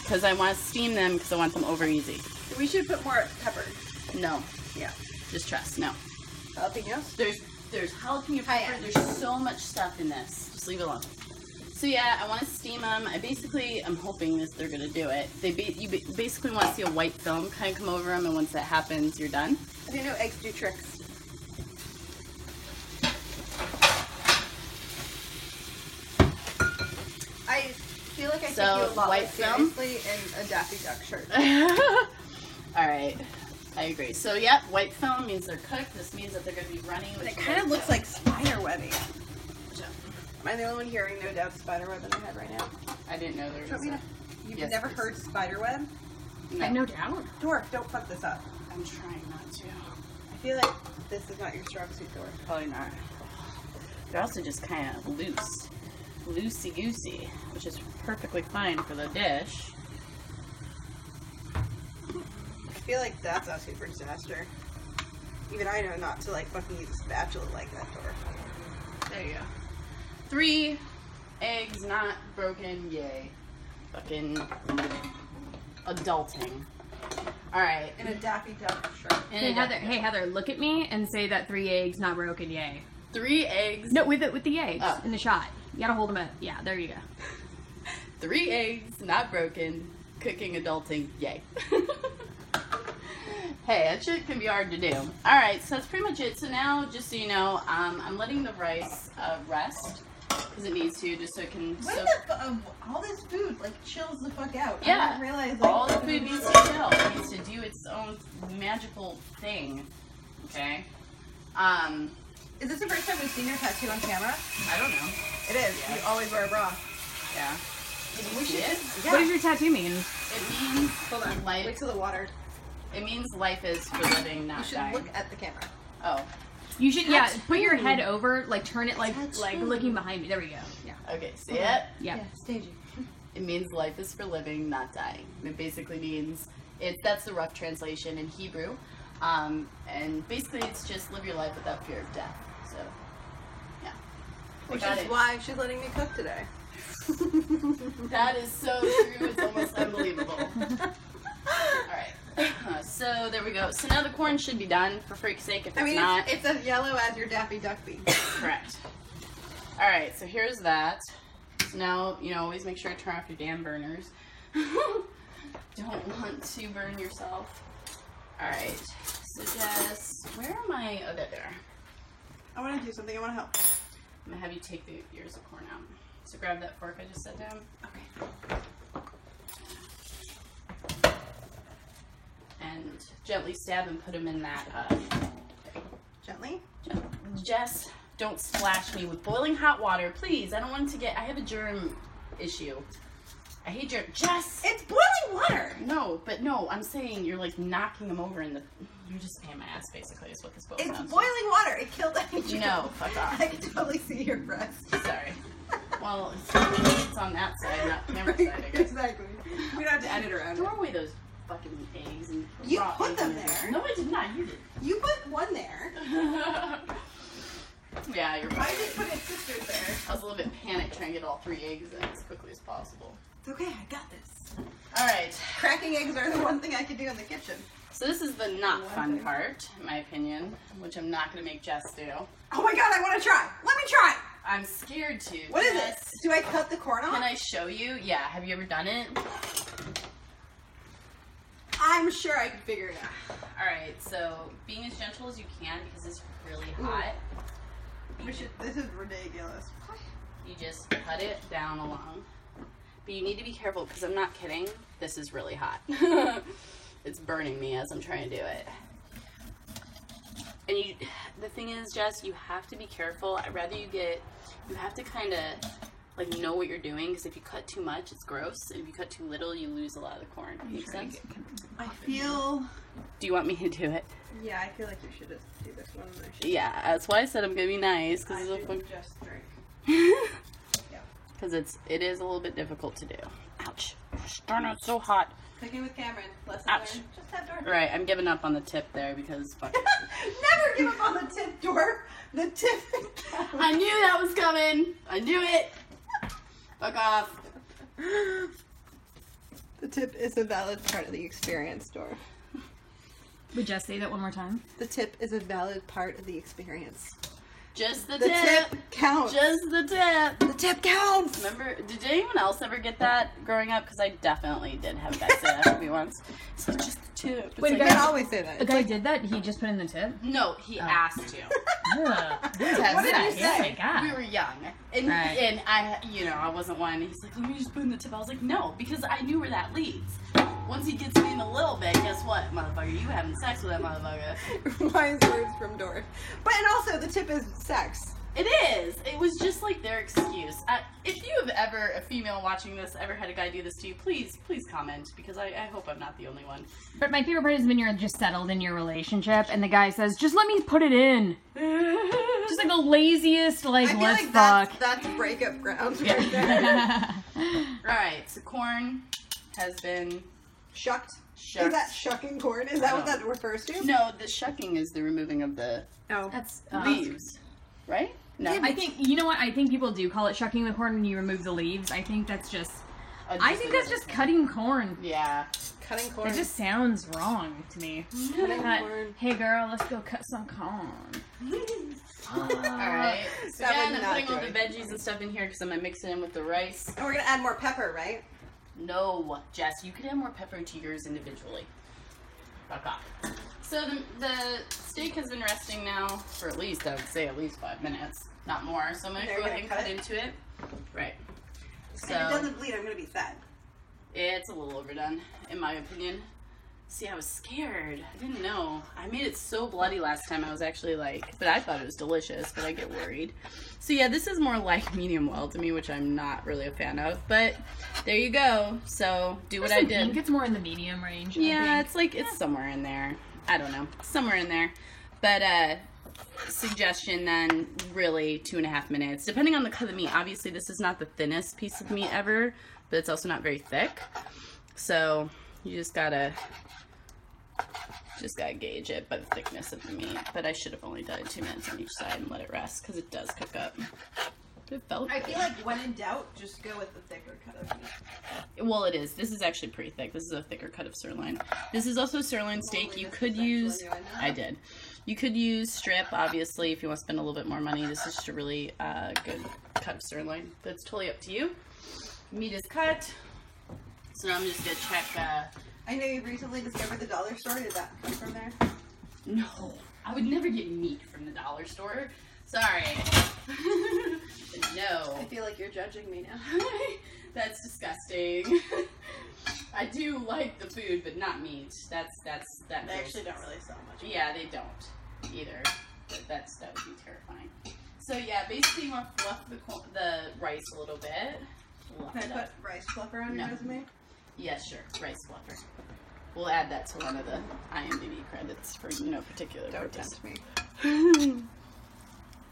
[SPEAKER 2] Because I want to steam them because I want them over easy.
[SPEAKER 1] We should put more pepper.
[SPEAKER 2] No,
[SPEAKER 1] Yeah.
[SPEAKER 2] just trust. No.
[SPEAKER 1] Jalapenos?
[SPEAKER 2] There's jalapeno pepper.
[SPEAKER 1] Cayenne.
[SPEAKER 2] There's so much stuff in this. Just leave it alone. So yeah, I want to steam them. I'm hoping this they're gonna do it. You basically want to see a white film kind of come over them, and once that happens, you're done.
[SPEAKER 1] I didn't know eggs do tricks. I feel like I
[SPEAKER 2] So,
[SPEAKER 1] take you a lot
[SPEAKER 2] white
[SPEAKER 1] less
[SPEAKER 2] film?
[SPEAKER 1] seriously in a Daffy Duck shirt.
[SPEAKER 2] All right, I agree. So yep, white film means they're cooked. This means that they're gonna be running.
[SPEAKER 1] And
[SPEAKER 2] Which
[SPEAKER 1] it kind of looks like spider webbing.
[SPEAKER 2] Watch out.
[SPEAKER 1] Am I the only one hearing no doubt spider web in my head right now?
[SPEAKER 2] I didn't know there was.
[SPEAKER 1] Want me to- You've
[SPEAKER 2] Yes,
[SPEAKER 1] never
[SPEAKER 2] please.
[SPEAKER 1] heard spider web?
[SPEAKER 5] I have no doubt.
[SPEAKER 1] Dwarf, don't fuck this up.
[SPEAKER 2] I'm trying not to.
[SPEAKER 1] I feel like this is not your strong suit, Dwarf.
[SPEAKER 2] Probably not. They're also just kind of loose, loosey goosey, which is perfectly fine for the dish.
[SPEAKER 1] I feel like that's asking for disaster. Even I know not to like fucking use a spatula like that, Dwarf.
[SPEAKER 2] There you go. 3 eggs not broken. Yay. Fucking adulting. All right.
[SPEAKER 1] In a Daffy Duck shirt.
[SPEAKER 5] Hey Heather, look at me and say that 3 eggs not broken, yay.
[SPEAKER 2] 3 eggs.
[SPEAKER 5] No, with the eggs
[SPEAKER 2] Oh.
[SPEAKER 5] in the shot. You gotta hold them up. Yeah, there you go.
[SPEAKER 2] 3 eggs not broken. Cooking, adulting. Yay. Hey, that shit can be hard to do. All right, so that's pretty much it. So now, just so you know, I'm letting the rice rest because it needs to, just so it can.
[SPEAKER 1] All this food like chills the fuck out. I
[SPEAKER 2] Yeah,
[SPEAKER 1] didn't realize like,
[SPEAKER 2] all the food needs to chill. It needs to do its own magical thing. Okay.
[SPEAKER 1] Is this the first time we've seen your tattoo on camera?
[SPEAKER 2] I don't know.
[SPEAKER 1] It is. You always wear a bra.
[SPEAKER 2] Yeah.
[SPEAKER 1] We should
[SPEAKER 2] it?
[SPEAKER 1] Yeah.
[SPEAKER 5] What does your tattoo mean?
[SPEAKER 2] It means
[SPEAKER 1] Hold on.
[SPEAKER 2] life.
[SPEAKER 1] Wait till the water.
[SPEAKER 2] It means life is for living,
[SPEAKER 1] You
[SPEAKER 2] not
[SPEAKER 1] should
[SPEAKER 2] dying.
[SPEAKER 1] look at the camera.
[SPEAKER 2] Oh.
[SPEAKER 5] You should, put your head over, like turn it like
[SPEAKER 2] Tattoo.
[SPEAKER 5] looking behind me. There we go. Yeah.
[SPEAKER 2] Okay. See it?
[SPEAKER 5] Yeah.
[SPEAKER 1] staging.
[SPEAKER 2] It means life is for living, not dying. It basically means that's the rough translation in Hebrew, and basically it's just live your life without fear of death. So, yeah.
[SPEAKER 1] Which
[SPEAKER 2] Got
[SPEAKER 1] is
[SPEAKER 2] it.
[SPEAKER 1] why she's letting me cook today.
[SPEAKER 2] That is so true. It's almost unbelievable. All right. So there we go. So now the corn should be done. For freak's sake, if it's not.
[SPEAKER 1] it's as yellow as your Daffy Duck bean.
[SPEAKER 2] Correct. All right, so here's that. Now, always make sure to turn off your damn burners. Don't want to burn yourself. Alright, so Jess, where am I? Oh, there.
[SPEAKER 1] I want to do something. I want to help.
[SPEAKER 2] I'm gonna have you take the ears of corn out. So grab that fork I just set down.
[SPEAKER 1] Okay.
[SPEAKER 2] And gently stab and put them in that,
[SPEAKER 1] Gently?
[SPEAKER 2] Jess, don't splash me with boiling hot water, please. I don't want it to I have a germ issue. I hate germ. Jess!
[SPEAKER 1] It's boiling water!
[SPEAKER 2] No, I'm saying you're like knocking them over you're just paying my ass basically is what this boils
[SPEAKER 1] It's
[SPEAKER 2] down to.
[SPEAKER 1] boiling water. It killed any germ.
[SPEAKER 2] No, fuck off.
[SPEAKER 1] I can totally see your breast.
[SPEAKER 2] Sorry. Well, it's on that side, not camera side, I guess.
[SPEAKER 1] Exactly. We don't have to edit around
[SPEAKER 2] Throw
[SPEAKER 1] it.
[SPEAKER 2] away those fucking eggs and
[SPEAKER 1] You
[SPEAKER 2] raw
[SPEAKER 1] put
[SPEAKER 2] eggs
[SPEAKER 1] them
[SPEAKER 2] in
[SPEAKER 1] there.
[SPEAKER 2] No, I did not. You did.
[SPEAKER 1] You put one there.
[SPEAKER 2] Yeah, you're
[SPEAKER 1] I
[SPEAKER 2] right.
[SPEAKER 1] just put his sister's there.
[SPEAKER 2] I was a little bit panicked trying to get all 3 eggs in as quickly as possible.
[SPEAKER 1] It's okay. I got this.
[SPEAKER 2] All right.
[SPEAKER 1] Cracking eggs are the one thing I can do in the kitchen.
[SPEAKER 2] So this is the not fun part, in my opinion, which I'm not going to make Jess do.
[SPEAKER 1] Oh my god, I want to try. Let me try.
[SPEAKER 2] I'm scared to.
[SPEAKER 1] What is
[SPEAKER 2] Jess,
[SPEAKER 1] this? Do I cut the corn off?
[SPEAKER 2] Can I show you? Yeah. Have you ever done it?
[SPEAKER 1] I'm sure I can figure it out.
[SPEAKER 2] All right. So being as gentle as you can because it's really hot.
[SPEAKER 1] This is ridiculous.
[SPEAKER 2] You just cut it down along. But you need to be careful because I'm not kidding. This is really hot. It's burning me as I'm trying to do it. And the thing is, Jess, you have to be careful. I'd rather you have to kind of like know what you're doing because if you cut too much, it's gross. And if you cut too little, you lose a lot of the corn. Make sense?
[SPEAKER 1] I feel...
[SPEAKER 2] Do you want me to do it?
[SPEAKER 1] Yeah, I feel like you should just do this one.
[SPEAKER 2] Yeah, that's why I said I'm going to be nice.
[SPEAKER 1] I
[SPEAKER 2] Because
[SPEAKER 1] should just drink.
[SPEAKER 2] Because it is a little bit difficult to do. Ouch. Darn it, it's so hot.
[SPEAKER 1] Cooking with Cameron. Lesson
[SPEAKER 2] Ouch.
[SPEAKER 1] learned. Just have door.
[SPEAKER 2] Right, I'm giving up on the tip there because fuck it.
[SPEAKER 1] Never give up on the tip door. The tip.
[SPEAKER 2] I knew that was coming. I knew it. Fuck off.
[SPEAKER 4] The tip is a valid part of the experience, Dor.
[SPEAKER 5] Would Jess say that one more time?
[SPEAKER 4] The tip is a valid part of the experience.
[SPEAKER 2] Just the
[SPEAKER 4] The
[SPEAKER 2] tip.
[SPEAKER 4] tip counts.
[SPEAKER 2] Just the tip.
[SPEAKER 4] The tip counts.
[SPEAKER 2] Remember, did anyone else ever get that growing up? Because I definitely did have a guy say that to me once. So just the tip. It's
[SPEAKER 5] Wait,
[SPEAKER 2] like,
[SPEAKER 5] a
[SPEAKER 4] You
[SPEAKER 5] guy-
[SPEAKER 4] can always say that.
[SPEAKER 5] The guy did that? He just put in the tip?
[SPEAKER 2] no, he asked to.
[SPEAKER 5] What
[SPEAKER 1] did you say?
[SPEAKER 2] We were young, and
[SPEAKER 5] Right.
[SPEAKER 2] and I wasn't one. He's like, let me just put in the tip. I was like, no, because I knew where that leads. Once he gets me in a little bit, guess what, motherfucker? You having sex with that motherfucker?
[SPEAKER 4] Wise words from Dor.
[SPEAKER 1] But and also the tip is sex.
[SPEAKER 2] It is. It was just like their excuse. If you have ever, a female watching this, ever had a guy do this to you, please comment because I hope I'm not the only one.
[SPEAKER 5] But my favorite part is when you're just settled in your relationship and the guy says, just let me put it in. Just like the laziest, like,
[SPEAKER 1] I feel
[SPEAKER 5] let's
[SPEAKER 1] like
[SPEAKER 5] fuck.
[SPEAKER 1] that's breakup grounds right there.
[SPEAKER 2] Alright, so corn has been
[SPEAKER 1] Shucked.
[SPEAKER 2] shucked.
[SPEAKER 1] Is that shucking corn? Is that what that refers to?
[SPEAKER 2] No, the shucking is the removing of the
[SPEAKER 1] No.
[SPEAKER 5] That's,
[SPEAKER 2] leaves, right? No.
[SPEAKER 5] I think, you know what? I think people do call it shucking the corn when you remove the leaves. I think that's just, I think that's just cutting corn.
[SPEAKER 2] Yeah.
[SPEAKER 1] Cutting corn.
[SPEAKER 5] It just sounds wrong to me.
[SPEAKER 1] Cutting
[SPEAKER 5] Not,
[SPEAKER 1] corn.
[SPEAKER 5] hey girl, let's go cut some corn.
[SPEAKER 2] Alright. So
[SPEAKER 1] That
[SPEAKER 2] again,
[SPEAKER 1] would
[SPEAKER 2] I'm
[SPEAKER 1] not
[SPEAKER 2] putting all
[SPEAKER 1] do
[SPEAKER 2] the
[SPEAKER 1] it.
[SPEAKER 2] veggies and stuff in here because I'm going to mix it in with the rice.
[SPEAKER 1] And we're gonna add more pepper, right?
[SPEAKER 2] No, Jess, you could add more pepper to yours individually. Fuck off. So the steak has been resting now for at least, I would say, at least 5 minutes. Not more. So I'm going to
[SPEAKER 1] Okay,
[SPEAKER 2] go
[SPEAKER 1] you're
[SPEAKER 2] ahead and
[SPEAKER 1] gonna
[SPEAKER 2] cut
[SPEAKER 1] cut
[SPEAKER 2] into it. Right. So
[SPEAKER 1] If it doesn't bleed, I'm gonna be sad.
[SPEAKER 2] it's a little overdone, in my opinion. See, I was scared. I didn't know. I made it so bloody last time. I was actually like, but I thought it was delicious, but I get worried. So yeah, this is more like medium well to me, which I'm not really a fan of. But there you go. So do what I
[SPEAKER 5] I think
[SPEAKER 2] did.
[SPEAKER 5] it's more in the medium range. I
[SPEAKER 2] Yeah,
[SPEAKER 5] think.
[SPEAKER 2] it's like it's somewhere in there. I don't know, somewhere in there. But suggestion then, really 2.5 minutes, depending on the cut of meat. Obviously, this is not the thinnest piece of meat ever, but it's also not very thick. So you just gotta gauge it by the thickness of the meat. But I should have only done it 2 minutes on each side and let it rest because it does cook up. It felt
[SPEAKER 1] I feel like when in doubt, just go with the thicker cut of meat.
[SPEAKER 2] well, it is. This is actually pretty thick. This is a thicker cut of sirloin. This is also sirloin steak. You could
[SPEAKER 1] This is
[SPEAKER 2] use.
[SPEAKER 1] actually doing that.
[SPEAKER 2] I did. You could use strip, obviously, if you want to spend a little bit more money. This is just a really good cut of sirloin. But it's totally up to you. Meat is cut. So now I'm just going to check...
[SPEAKER 1] I know you recently discovered the dollar store. Did that come from there?
[SPEAKER 2] No, I would never get meat from the dollar store. Sorry. No.
[SPEAKER 1] I feel like you're judging me now.
[SPEAKER 2] That's disgusting. I do like the food, but not meat. That
[SPEAKER 1] They actually don't really sell much.
[SPEAKER 2] Yeah, they don't either. But that would be terrifying. So yeah, basically you want to fluff the rice a little bit. Fluff
[SPEAKER 1] Can I
[SPEAKER 2] it
[SPEAKER 1] put
[SPEAKER 2] up.
[SPEAKER 1] rice fluffer on your
[SPEAKER 2] No.
[SPEAKER 1] resume?
[SPEAKER 2] Yeah, sure. Rice fluffer. We'll add that to one of the IMDb credits for no particular
[SPEAKER 1] Don't
[SPEAKER 2] purpose.
[SPEAKER 1] tempt me.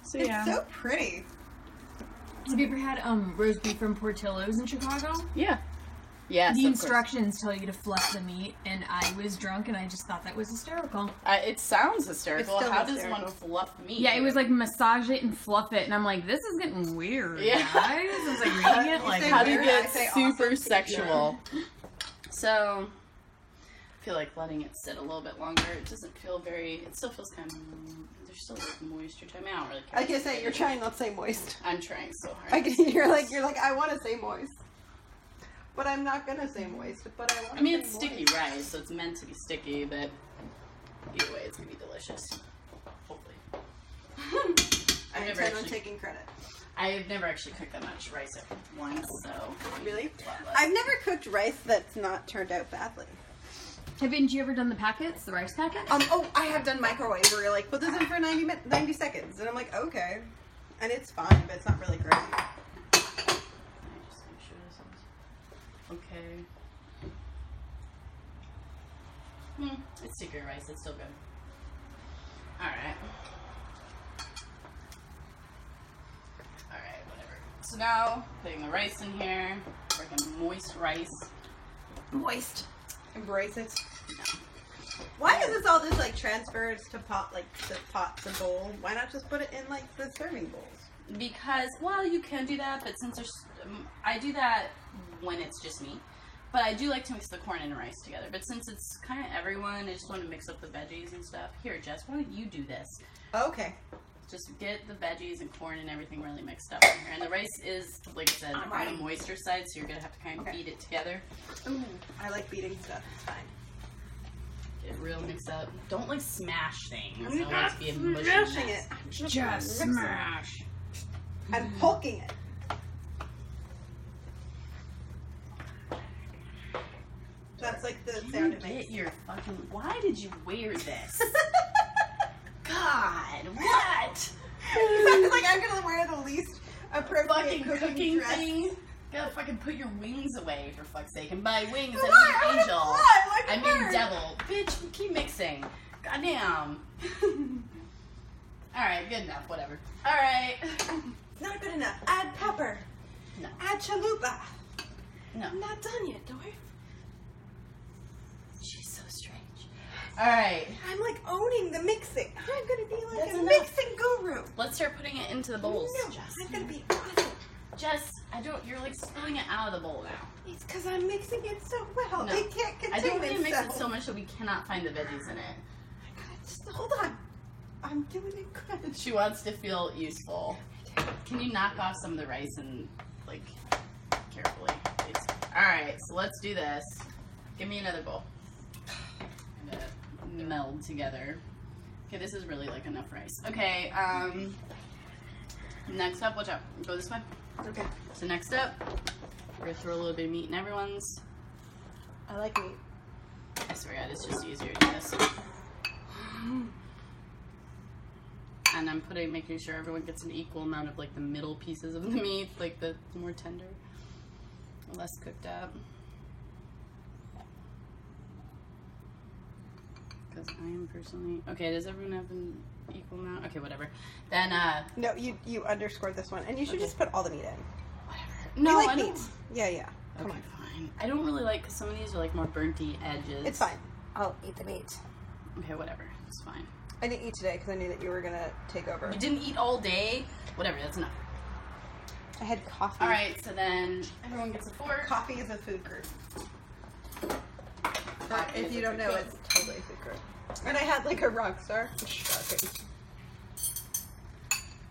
[SPEAKER 2] So
[SPEAKER 1] It's
[SPEAKER 2] yeah.
[SPEAKER 1] so pretty.
[SPEAKER 5] Have you ever had roast beef from Portillo's in Chicago?
[SPEAKER 2] Yeah. Yes.
[SPEAKER 5] The
[SPEAKER 2] of course.
[SPEAKER 5] instructions tell you to fluff the meat, and I was drunk and I just thought that was hysterical.
[SPEAKER 2] It sounds hysterical.
[SPEAKER 1] It's still
[SPEAKER 2] How
[SPEAKER 1] hysterical.
[SPEAKER 2] does one fluff meat?
[SPEAKER 5] Yeah, it was like massage it and fluff it, and I'm like, this is getting weird,
[SPEAKER 2] Yeah.
[SPEAKER 5] guys. I was like reading it,
[SPEAKER 1] You
[SPEAKER 5] like,
[SPEAKER 1] say
[SPEAKER 2] How do you
[SPEAKER 1] weird,
[SPEAKER 2] get
[SPEAKER 1] I say
[SPEAKER 2] super
[SPEAKER 1] awesome.
[SPEAKER 2] sexual? So, I feel like letting it sit a little bit longer. It doesn't feel very. It still feels kind of. There's still like moisture to it. I mean, I don't really care.
[SPEAKER 1] I can say you're trying not to say moist.
[SPEAKER 2] I'm trying so hard.
[SPEAKER 1] You're like I want to say moist, but I'm not gonna say moist. But I want.
[SPEAKER 2] I mean, it's sticky rice, so it's meant to be sticky, but either way, it's gonna be delicious. Hopefully.
[SPEAKER 1] I
[SPEAKER 2] I've never
[SPEAKER 1] intend on
[SPEAKER 2] actually.
[SPEAKER 1] taking credit.
[SPEAKER 2] I've never actually cooked that much rice at once, so.
[SPEAKER 1] Really?
[SPEAKER 2] a lot less.
[SPEAKER 1] I've never cooked rice that's not turned out badly.
[SPEAKER 5] haven't you ever done the packets, the rice packets?
[SPEAKER 1] Oh, I have done microwave where you're like, put this in for 90 seconds, and I'm like, okay, and it's fine, but it's not really great.
[SPEAKER 2] Can I just make sure this is okay? It's sticky rice. It's still good. All right. All right, whatever. So now putting the rice in here. Freaking moist rice.
[SPEAKER 1] Moist. Embrace it. Why is this all this like transfers to pots and bowls? Why not just put it in like the serving bowls?
[SPEAKER 2] Because, well, you can do that, but since there's, I do that when it's just me. But I do like to mix the corn and rice together. But since it's kind of everyone, I just want to mix up the veggies and stuff. Here, Jess, why don't you do this?
[SPEAKER 1] Okay.
[SPEAKER 2] Just get the veggies and corn and everything really mixed up in here. And the rice is, like I said,
[SPEAKER 1] I'm
[SPEAKER 2] on
[SPEAKER 1] ready.
[SPEAKER 2] the moisture side, so you're going to have to kind of
[SPEAKER 1] Okay.
[SPEAKER 2] beat it together.
[SPEAKER 1] Ooh, I like beating stuff. It's fine.
[SPEAKER 2] Get it real mixed up. Don't, like, smash things. I
[SPEAKER 1] I'm
[SPEAKER 2] don't want it to be a mushy
[SPEAKER 1] smashing
[SPEAKER 2] mess.
[SPEAKER 1] it.
[SPEAKER 5] Just smash.
[SPEAKER 1] I'm poking it. That's like the sound it makes.
[SPEAKER 2] Get your fucking... Why did you wear this? God, what?
[SPEAKER 1] Like I'm gonna wear the least appropriate
[SPEAKER 2] Fucking cooking
[SPEAKER 1] dress.
[SPEAKER 2] thing. Gotta fucking put your wings away, for fuck's sake. And by wings,
[SPEAKER 1] Why?
[SPEAKER 2] I
[SPEAKER 1] I
[SPEAKER 2] mean
[SPEAKER 1] want
[SPEAKER 2] angel.
[SPEAKER 1] to fly like
[SPEAKER 2] I
[SPEAKER 1] a
[SPEAKER 2] mean
[SPEAKER 1] bird.
[SPEAKER 2] devil. Bitch, keep mixing. Goddamn. Alright, good enough, whatever. Alright.
[SPEAKER 1] Not good enough. Add pepper.
[SPEAKER 2] No.
[SPEAKER 1] Add chalupa.
[SPEAKER 2] No.
[SPEAKER 1] I'm not done yet, Dorf.
[SPEAKER 2] She's so strange. Alright.
[SPEAKER 1] I'm like owning the mixing. I'm gonna be like
[SPEAKER 2] That's
[SPEAKER 1] a
[SPEAKER 2] enough.
[SPEAKER 1] mixing guru.
[SPEAKER 2] Let's start putting it into the bowls,
[SPEAKER 1] No,
[SPEAKER 2] Jess.
[SPEAKER 1] I'm gonna be awesome.
[SPEAKER 2] Jess, you're like spilling it out of the bowl now.
[SPEAKER 1] It's because I'm mixing it so well.
[SPEAKER 2] No.
[SPEAKER 1] It can't
[SPEAKER 2] I
[SPEAKER 1] contain
[SPEAKER 2] don't want to mix it
[SPEAKER 1] itself.
[SPEAKER 2] so much that we cannot find the veggies in it.
[SPEAKER 1] Just hold on. I'm doing it good.
[SPEAKER 2] She wants to feel useful. Can you knock off some of the rice and, like, carefully, please? Alright, so let's do this. Give me another bowl. I'm gonna meld together. Okay, this is really, like, enough rice. Okay, next up, watch out. Go this way.
[SPEAKER 1] Okay.
[SPEAKER 2] So next up, we're gonna throw a little bit of meat in everyone's.
[SPEAKER 1] I like meat.
[SPEAKER 2] I swear God, it's just easier to do this. And I'm making sure everyone gets an equal amount of like the middle pieces of the meat, like the more tender, less cooked up. Because I am personally okay. Does everyone have an equal amount? Okay, whatever. Then
[SPEAKER 1] No, you underscored this one, and you should
[SPEAKER 2] Okay.
[SPEAKER 1] just put all the meat in.
[SPEAKER 2] whatever.
[SPEAKER 1] We
[SPEAKER 2] No,
[SPEAKER 1] like
[SPEAKER 2] I
[SPEAKER 1] meat.
[SPEAKER 2] don't.
[SPEAKER 1] Yeah. Come
[SPEAKER 2] Okay,
[SPEAKER 1] on.
[SPEAKER 2] fine. I don't really like because some of these are like more burnty edges.
[SPEAKER 1] It's fine. I'll eat the meat.
[SPEAKER 2] Okay, whatever. It's fine.
[SPEAKER 1] I didn't eat today because I knew that you were gonna take over.
[SPEAKER 2] You didn't eat all day. Whatever. That's enough.
[SPEAKER 1] I had coffee.
[SPEAKER 2] All right, so then everyone gets a fork.
[SPEAKER 1] Coffee is a food group.
[SPEAKER 2] Coffee
[SPEAKER 1] If
[SPEAKER 2] is
[SPEAKER 1] you
[SPEAKER 2] a
[SPEAKER 1] don't
[SPEAKER 2] food
[SPEAKER 1] know,
[SPEAKER 2] group.
[SPEAKER 1] it's totally secret. And I had like a rock star. Shocking.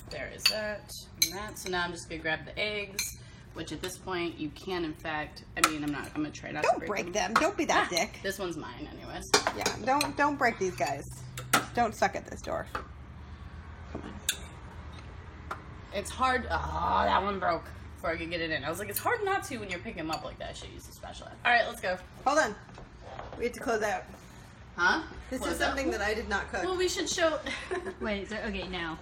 [SPEAKER 2] There is that and that. So now I'm just gonna grab the eggs, which at this point you can, in fact. I mean, I'm gonna try not to
[SPEAKER 1] Don't break them. Don't be that dick.
[SPEAKER 2] This one's mine, anyways.
[SPEAKER 1] Yeah, don't break these guys. Don't suck at this door.
[SPEAKER 2] It's hard. Oh, that one broke before I could get it in. I was like, it's hard not to when you're picking them up like that. I should use the spatula. All right, let's go.
[SPEAKER 1] Hold on. We have to close out.
[SPEAKER 2] Huh?
[SPEAKER 1] This
[SPEAKER 2] Close
[SPEAKER 1] is
[SPEAKER 2] up?
[SPEAKER 1] something that I did not cook.
[SPEAKER 2] Well, we should show.
[SPEAKER 5] Wait, so, okay, now.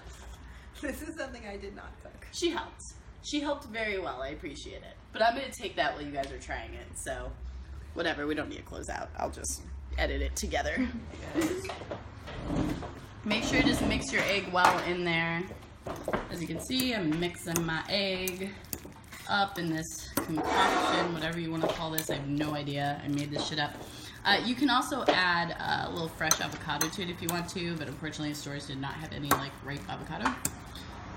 [SPEAKER 1] This is something I did not cook.
[SPEAKER 2] She helped. She helped very well. I appreciate it. But I'm gonna take that while you guys are trying it. So, whatever. We don't need to close out. I'll just edit it together. Make sure you just mix your egg well in there. As you can see, I'm mixing my egg up in this concoction, whatever you want to call this. I have no idea. I made this shit up. You can also add a little fresh avocado to it if you want to, but unfortunately stores did not have any like ripe avocado,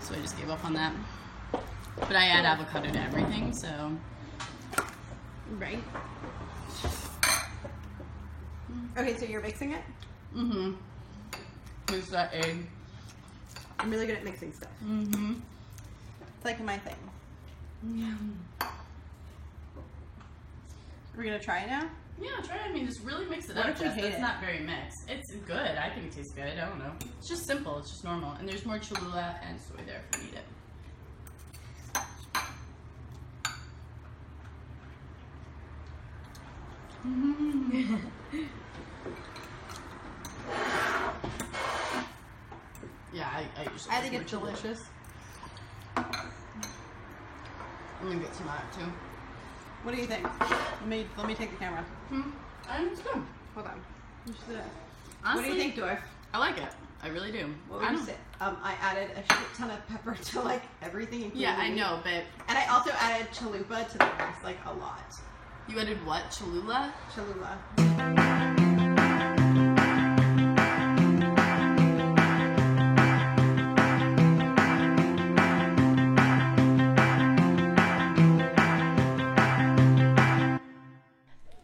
[SPEAKER 2] so I just gave up on that. But I add avocado to everything, so
[SPEAKER 1] Right. Okay, so you're mixing it?
[SPEAKER 2] Mix that egg.
[SPEAKER 1] I'm really good at mixing stuff. It's like my thing. We're gonna try it now?
[SPEAKER 2] Yeah, try it. I mean, just really mix it
[SPEAKER 1] What
[SPEAKER 2] up.
[SPEAKER 1] if we
[SPEAKER 2] Jess.
[SPEAKER 1] hate
[SPEAKER 2] It's
[SPEAKER 1] it?
[SPEAKER 2] not very mixed. It's good. I think it tastes good. I don't know. It's just simple. It's just normal. And there's more Cholula and soy there if you need it. Yeah, I usually.
[SPEAKER 1] I
[SPEAKER 2] like
[SPEAKER 1] think
[SPEAKER 2] more
[SPEAKER 1] it's
[SPEAKER 2] Cholula.
[SPEAKER 1] delicious.
[SPEAKER 2] I'm gonna get some of that too.
[SPEAKER 1] What do you think? Let me take the camera.
[SPEAKER 2] I think it's good.
[SPEAKER 1] Hold on.
[SPEAKER 2] Honestly,
[SPEAKER 1] What do you think, Dwarf?
[SPEAKER 2] I like it. I really do.
[SPEAKER 1] What
[SPEAKER 2] I
[SPEAKER 1] would you
[SPEAKER 2] don't-
[SPEAKER 1] say? I added a shit ton of pepper to like everything. Including
[SPEAKER 2] Yeah, I
[SPEAKER 1] the meat.
[SPEAKER 2] know, but
[SPEAKER 1] And I also added chalupa to the rice, like a lot.
[SPEAKER 2] you added what? Cholula?
[SPEAKER 1] Cholula.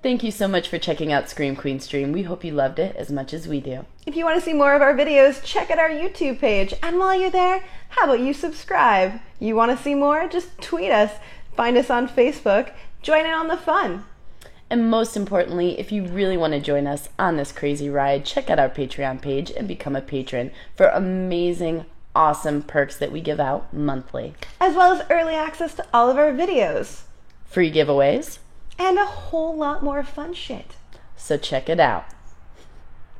[SPEAKER 6] Thank you so much for checking out Scream Queen Stream. We hope you loved it as much as we do.
[SPEAKER 4] If you want to see more of our videos, check out our YouTube page. And while you're there, how about you subscribe? You want to see more? Just tweet us. Find us on Facebook. Join in on the fun.
[SPEAKER 6] And most importantly, if you really want to join us on this crazy ride, check out our Patreon page and become a patron for amazing, awesome perks that we give out monthly.
[SPEAKER 4] As well as early access to all of our videos.
[SPEAKER 6] Free giveaways,
[SPEAKER 4] And a whole lot more fun shit.
[SPEAKER 6] so check it out.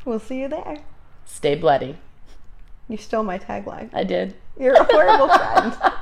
[SPEAKER 4] We'll see you there.
[SPEAKER 6] Stay bloody.
[SPEAKER 4] You stole my tagline.
[SPEAKER 6] I did.
[SPEAKER 4] You're a horrible friend.